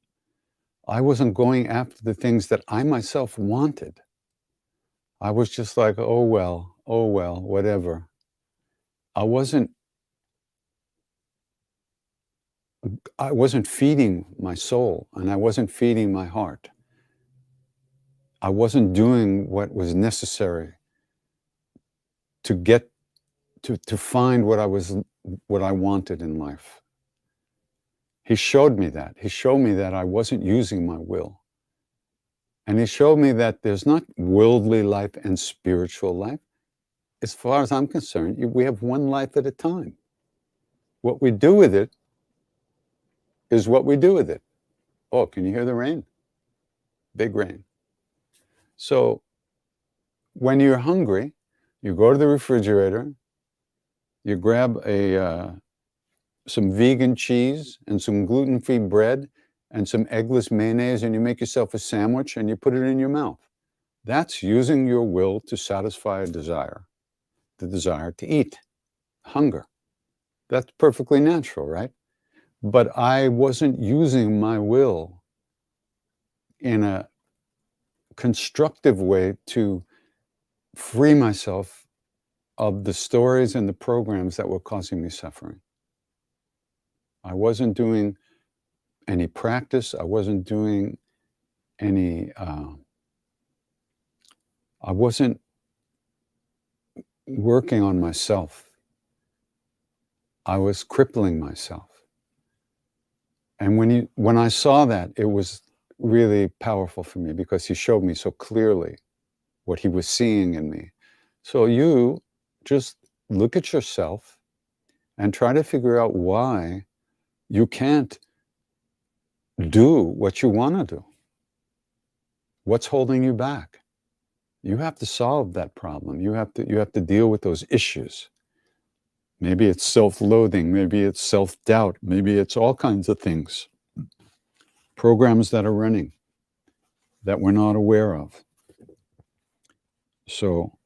I wasn't going after the things that I myself wanted. I was just like, oh well, whatever. I wasn't feeding my soul and I wasn't feeding my heart. I wasn't doing what was necessary to get to find what I wanted in life. He showed me that. He showed me that I wasn't using my will. And he showed me that there's not worldly life and spiritual life. As far as I'm concerned, we have one life at a time. What we do with it is what we do with it. Oh, can you hear the rain? Big rain. So when you're hungry, you go to the refrigerator, you grab some vegan cheese and some gluten-free bread and some eggless mayonnaise, and you make yourself a sandwich and you put it in your mouth. That's using your will to satisfy a desire, the desire to eat, hunger. That's perfectly natural, right? But I wasn't using my will in a constructive way to free myself of the stories and the programs that were causing me suffering. I wasn't doing any practice. I wasn't doing any, I wasn't working on myself. I was crippling myself. And when I saw that, it was really powerful for me because he showed me so clearly what he was seeing in me. So you just look at yourself and try to figure out why you can't do what you want to do. What's holding you back? You have to solve that problem. You have to deal with those issues. Maybe it's self-loathing, maybe it's self-doubt, maybe it's all kinds of things. Programs that are running that we're not aware of. So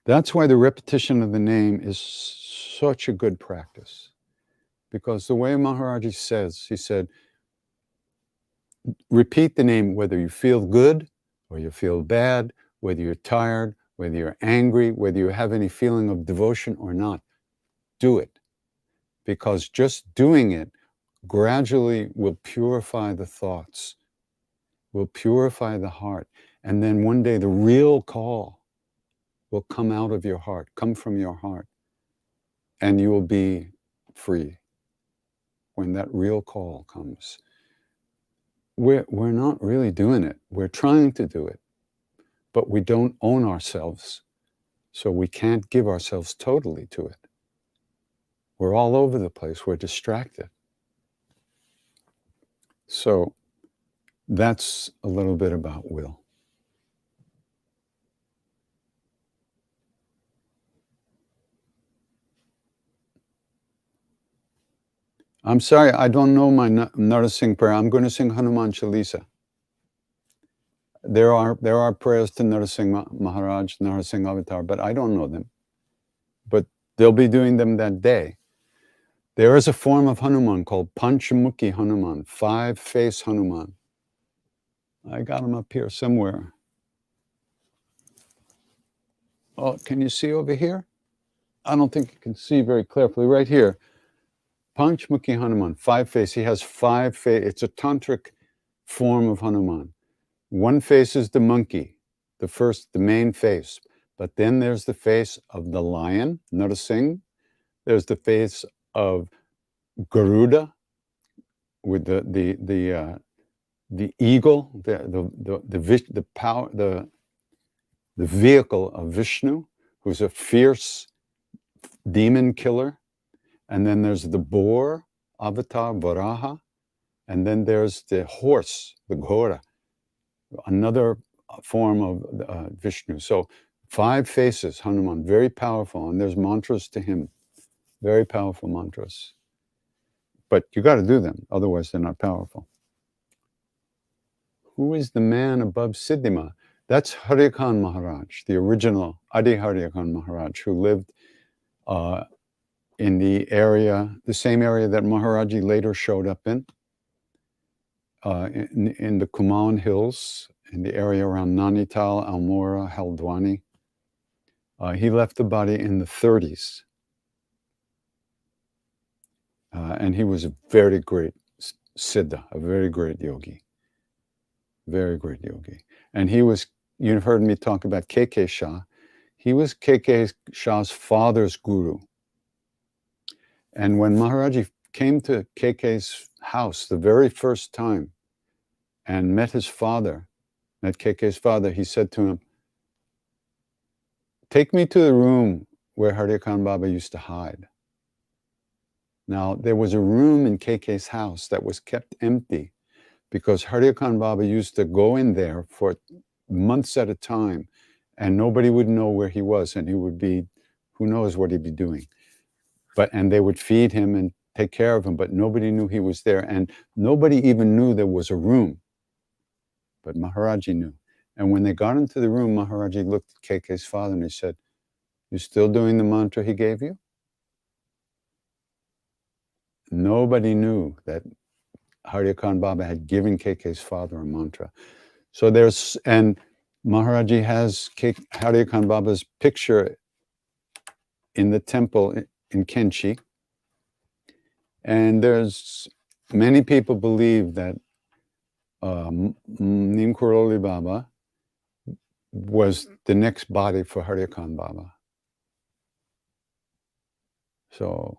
that's why the repetition of the name is such a good practice. Because the way Maharaji says, he said, repeat the name whether you feel good or you feel bad, whether you're tired, whether you're angry, whether you have any feeling of devotion or not. Do it. because just doing it gradually will purify the thoughts, will purify the heart. And then one day the real call will come out of your heart, come from your heart, and you will be free when that real call comes. We're not really doing it. We're trying to do it, but we don't own ourselves, so we can't give ourselves totally to it. We're all over the place. We're distracted. So that's a little bit about will. I'm sorry, I don't know my noticing prayer. I'm going to sing Hanuman Chalisa. There are prayers to Narasimha Maharaj, Narasimha Avatar, but I don't know them. But they'll be doing them that day. There is a form of Hanuman called Panchamukhi Hanuman, 5-face Hanuman. I got him up here somewhere. Oh, can you see over here? I don't think you can see very clearly. Right here, Panchamukhi Hanuman, 5-face. He has 5 face. It's a tantric form of Hanuman. One face is the monkey, the main face. But then there's the face of the lion, Narasimha. There's the face of Garuda with the eagle, the power, the vehicle of Vishnu, who's a fierce demon killer. And then there's the boar, avatar, Varaha. And then there's the horse, the Ghora, another form of Vishnu. So 5 faces, Hanuman, very powerful. And there's mantras to him, very powerful mantras. But you got to do them, otherwise they're not powerful. Who is the man above Siddhima? That's Haryakan Maharaj, the original Adi Haryakan Maharaj, who lived in the area, the same area that Maharaji later showed up in the Kumaon Hills, in the area around Nainital, Almora, Haldwani. He left the body in the 30s. And he was a very great Siddha, a very great yogi. Very great yogi. And he was, you've heard me talk about K.K. Shah. He was K.K. Shah's father's guru. And when Maharaji came to K.K.'s house the very first time and met his father, met K.K.'s father, he said to him, "Take me to the room where Haryakan Baba used to hide." Now, there was a room in K.K.'s house that was kept empty because Haryakan Baba used to go in there for months at a time and nobody would know where he was, and he would be, who knows what he'd be doing. And they would feed him and take care of him, but nobody knew he was there, and nobody even knew there was a room. But Maharaji knew. And when they got into the room, Maharaji looked at K.K.'s father and he said, "You still doing the mantra he gave you?" Nobody knew that Haryakan Baba had given K.K.'s father a mantra. So and Maharaji has Haryakan Baba's picture in the temple in Kenchi. And there's many people believe that Neem Karoli Baba was the next body for Haryakan Baba. So,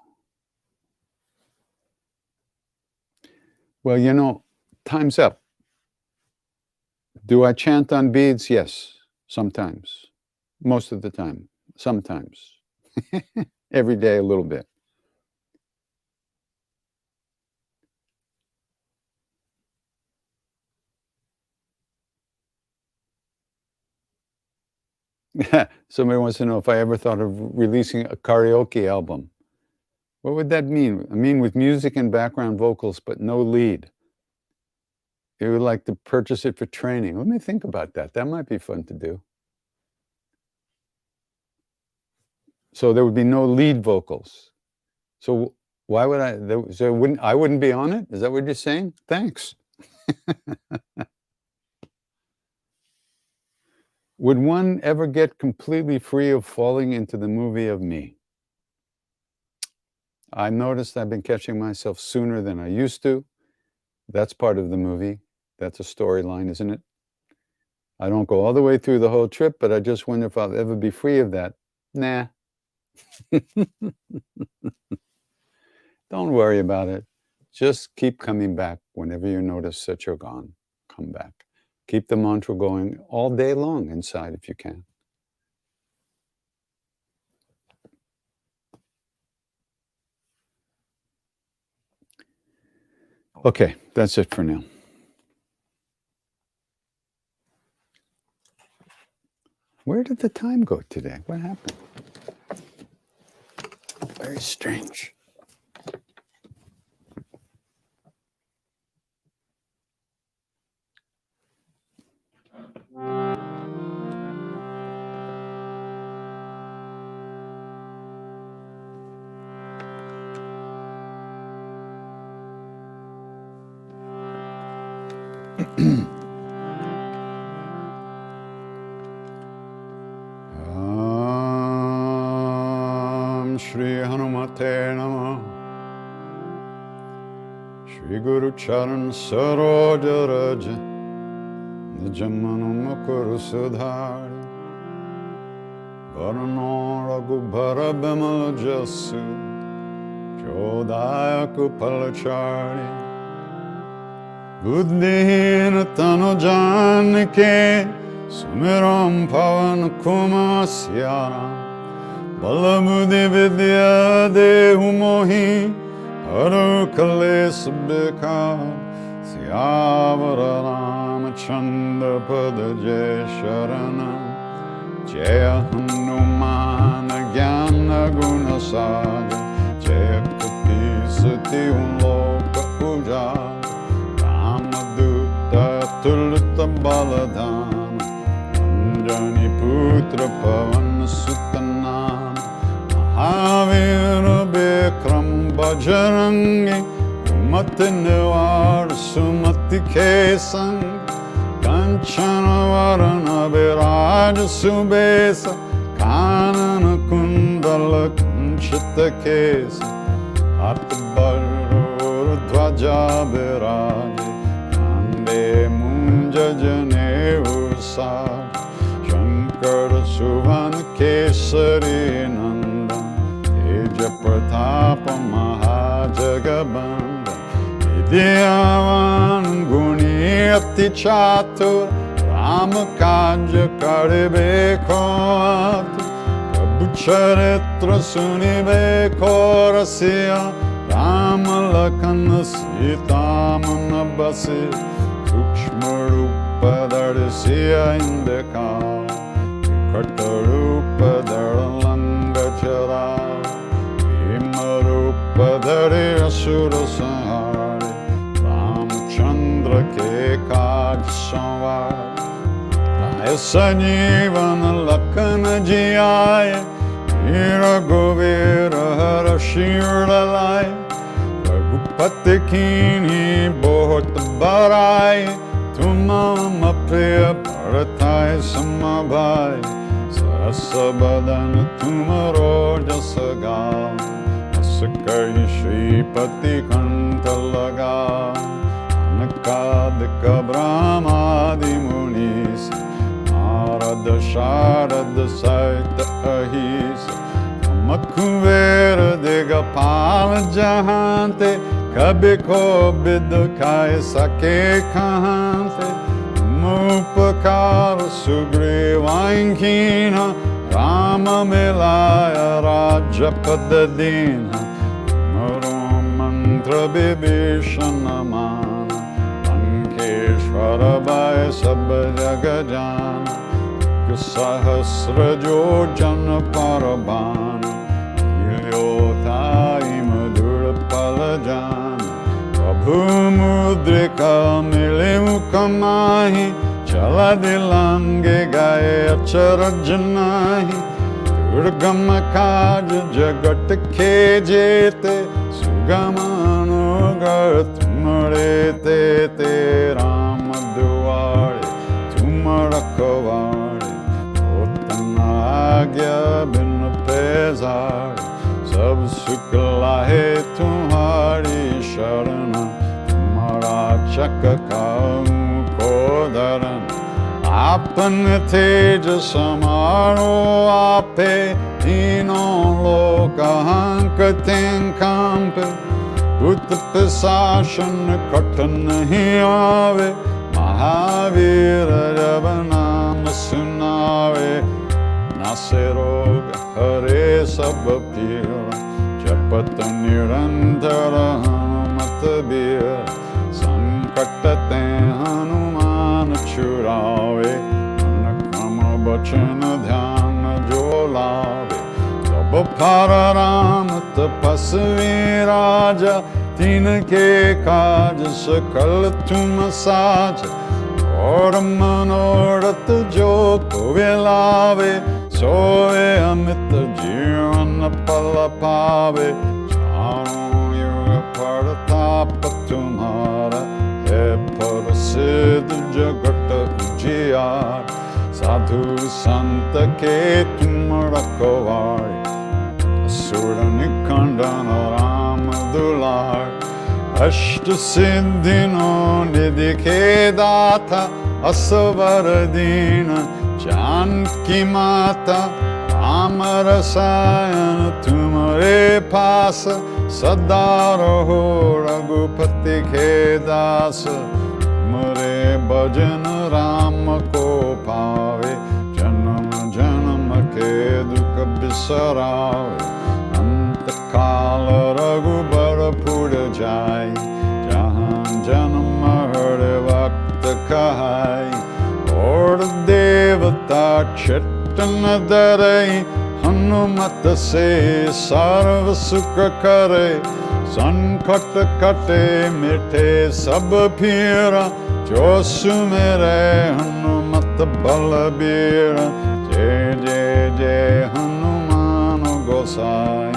well, time's up. Do I chant on beads? Yes, sometimes. Most of the time. Sometimes. Every day a little bit. Somebody wants to know if I ever thought of releasing a karaoke album. What would that mean? I mean, with music and background vocals, but no lead. You would like to purchase it for training. Let me think about that. That might be fun to do. So there would be no lead vocals. So why would I wouldn't be on it? Is that what you're saying? Thanks. Would one ever get completely free of falling into the movie of me? I noticed I've been catching myself sooner than I used to. That's part of the movie. That's a storyline, isn't it? I don't go all the way through the whole trip, but I just wonder if I'll ever be free of that. Nah. Don't worry about it. Just keep coming back whenever you notice that you're gone. Come back. Keep the mantra going all day long inside if you can. Okay, that's it for now. Where did the time go today? What happened? Very strange. Shri Hanumate Namah Shri Guru Charan Saroja Raja Nijamanu Makuru Sudhari Varano Raghubhara Bimal Jasu Chodaya Kupalachari Buddhihina Tanu Janike Sumiram Pavan Kumasyaram Balamudi Vidya Dehu Mohi Haru Kales Bika Siyavara Ramachandra Pada Jaya Sharanam Jaya Hanumana Gyana Guna Saga Jaya Kati Sati Unloka Ujara Ramadutta Tulita Baladhana Anjani Putra Pavan Sutana Mahavira Bikram Bhajarangi Umati Nivar Sumati Kesang Kanchana Varana Viraj Subesa Kanana Kundala Kunchita Kesa Atbarur Dvaja Viraji Kande Munja Jane Usad Shankara Suvana Kesari Nanda Pratapa Mahajagabanda Vidyavan Guniyati Chatur Ramakaja Karibe Koatu Prabhucharitra Sunibe Korasya Ramalakana Sitamanabasi Sukshmarupa Darisya Indaka Katarupa Daralangachara Padare Asura Sahari Ramchandra Ke Kaj Samvar Jaya Sanjivana Lakana Jiyaya Veera Govira Hara Shiralai Raghupati Kini Bohut Barai Tumama Priya Bharatai Samabhai Sarasabadana Tumaro Jasagal Sakai Shripati Kantalaga Anakadika Brahmadi Munis Narada Sharada Saita Ahis Makuvera Digapala Jahante Kabiko Bidakai Sake Kahante Mupakara Sugrivankina Rama Milaya Raja Padadina Mantra Bibhishana Mana Lankeshwara Bhai Sabha Jagajana Sahasra Jojana Parabhana Yota Imadura Palajana Prabhu Mudrika Milimukamahi Chaladilange Gaya Charajanahi Durgama Kaja Jagat Ke Jete Sugamano Tumare Te Rama Duare Tumarakavare Otana Agya Bin Pezar सब सुख लाहे तुम्हारी शरण, तुम्हारा चक खाऊं को धरन। आपन तेज समारो आपे, तीनों लोक हंकते कांपे। भूत पिशाचन कट नहीं आवे, महावीर जब नाम सुनावे। नासे रोग हरे सब पीड़ा, जपत निरंतर हनुमत बीर। संकट ते हनुमान छुड़ावे, मन क्रम वचन ध्यान जो लावे। तब फार राम तपस्वी राजा, तिनके काज सकल तुम साज। और मनोरथ जो कोवे लावे, सोए अमित जीवन पल पावे। चारों युग प्रताप तुम्हारा, है प्रसिद्ध जगत उजियार। साधु संत के तुम रखवारे, असुर निकंदन राम दुलार। अष्ट सिद्धियों निधि के दाता, असवर दीन जानकी माता। राम रसायन तुम्हारे पास, सदा रहो रघुपति के दास। तुमरे भजन राम को पावे, जन्म जन्म के दुख बिसरावे। अंत काल रघुबर पुर जाय, जहाँ जन्म हर वक्त कहाय। और देवता चित्तन धरई, हनुमत से सर्व सुख करे। संकट कटे मिटे सब पीरा, जो सुमिरै हनुमत बलबीरा। जय जय जय हनुमान गोसाई,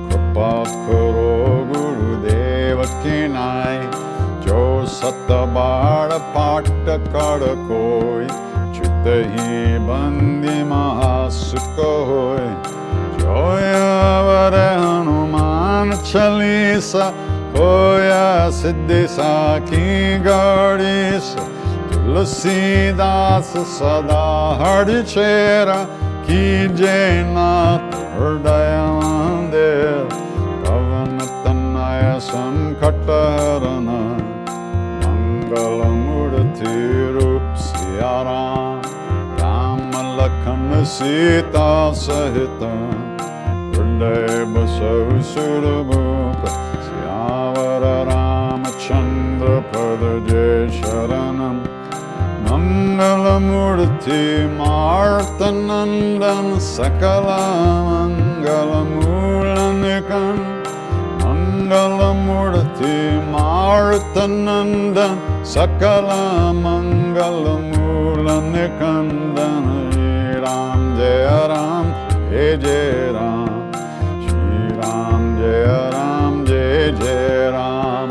कृपा करो गुरुदेव की नाई। जो सत बार पाठ कर कोई, चित ही बंदी महासुख होय। जो अवर हनुमान चालीसा, होया सिद्धि साखी गणेश। तुलसीदास सदा हरि चेरा, कीजय नाथ हृदय मंदिर। पवन तनय संकट हरन, मंगल मूर्ति रूप सिया राम। राम लखन सीता सहित, हृदय बसहु सुरभूप। सियावर रामचंद्र पद जय शरणम। मंगल मूर्ति मारुतनंदन, सकल मंगल मूल निकन। मंगल मूर्ति मारुतनंदन, सकल मंगल मूल निकंदन। श्री राम जय राम जय जय राम, श्री राम जय राम जय जय राम।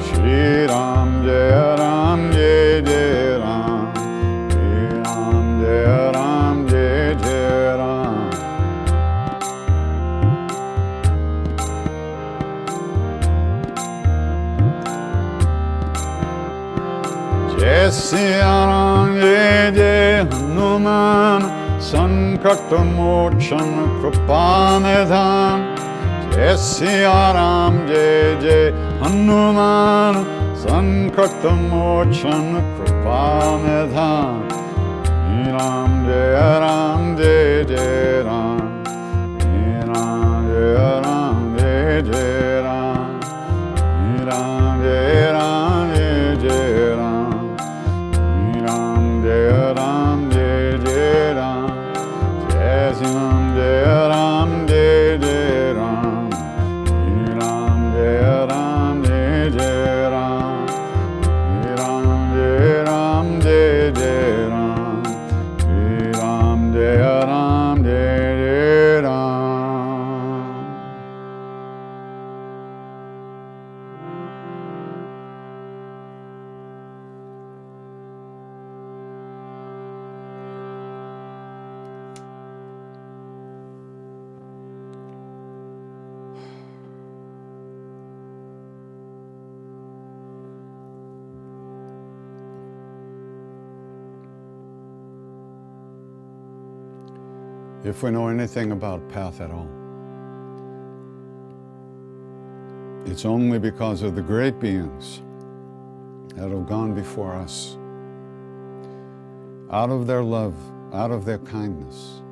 श्री राम जय राम जय जय राम, श्री राम जय राम जय जय राम। जय सिया राम जय जय हनुमान, संकट मोचन कृपा निधान। जय सिया राम जय जय हनुमान, संकट मोचन कृपा निधान। श्री राम जय जय राम, श्री राम जय जय राम, श्री राम जय जय राम, श्री राम जय जय राम। जय श्री राम जय जय राम, श्री राम जय जय राम, श्री राम जय जय राम, श्री राम जय जय if we know anything about path at all, it's only because of the great beings that have gone before us. Out of their love, out of their kindness,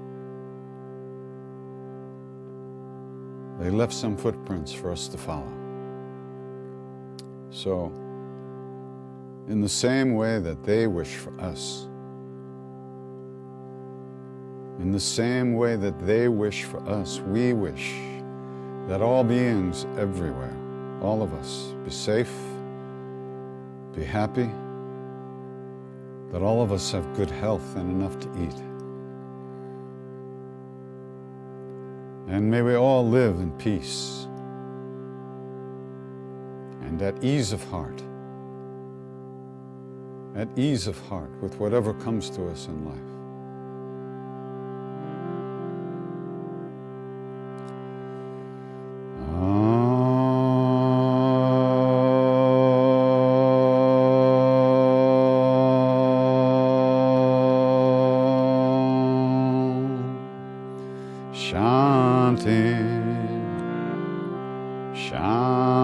they left some footprints for us to follow. So, in the same way that they wish for us, in the same way that they wish for us, we wish that all beings everywhere, all of us, be safe, be happy, that all of us have good health and enough to eat. And may we all live in peace and at ease of heart with whatever comes to us in life. Chanting, chanting,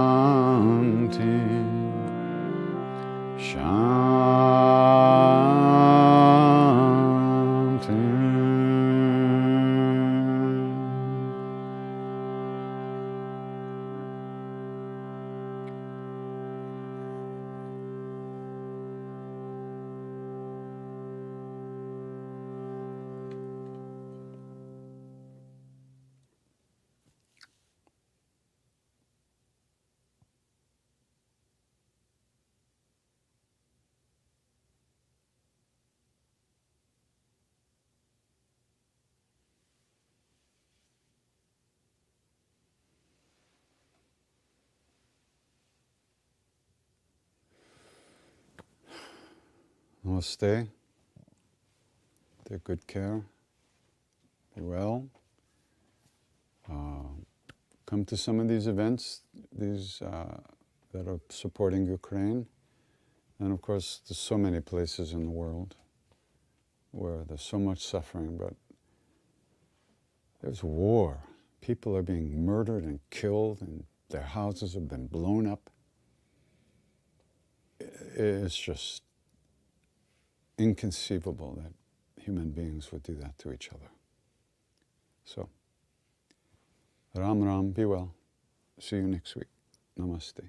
Namaste. Take good care. Be well. Come to some of these events, that are supporting Ukraine. And of course, there's so many places in the world where there's so much suffering, but there's war. People are being murdered and killed, and their houses have been blown up. It's just inconceivable that human beings would do that to each other. So, Ram Ram, be well. See you next week. Namaste.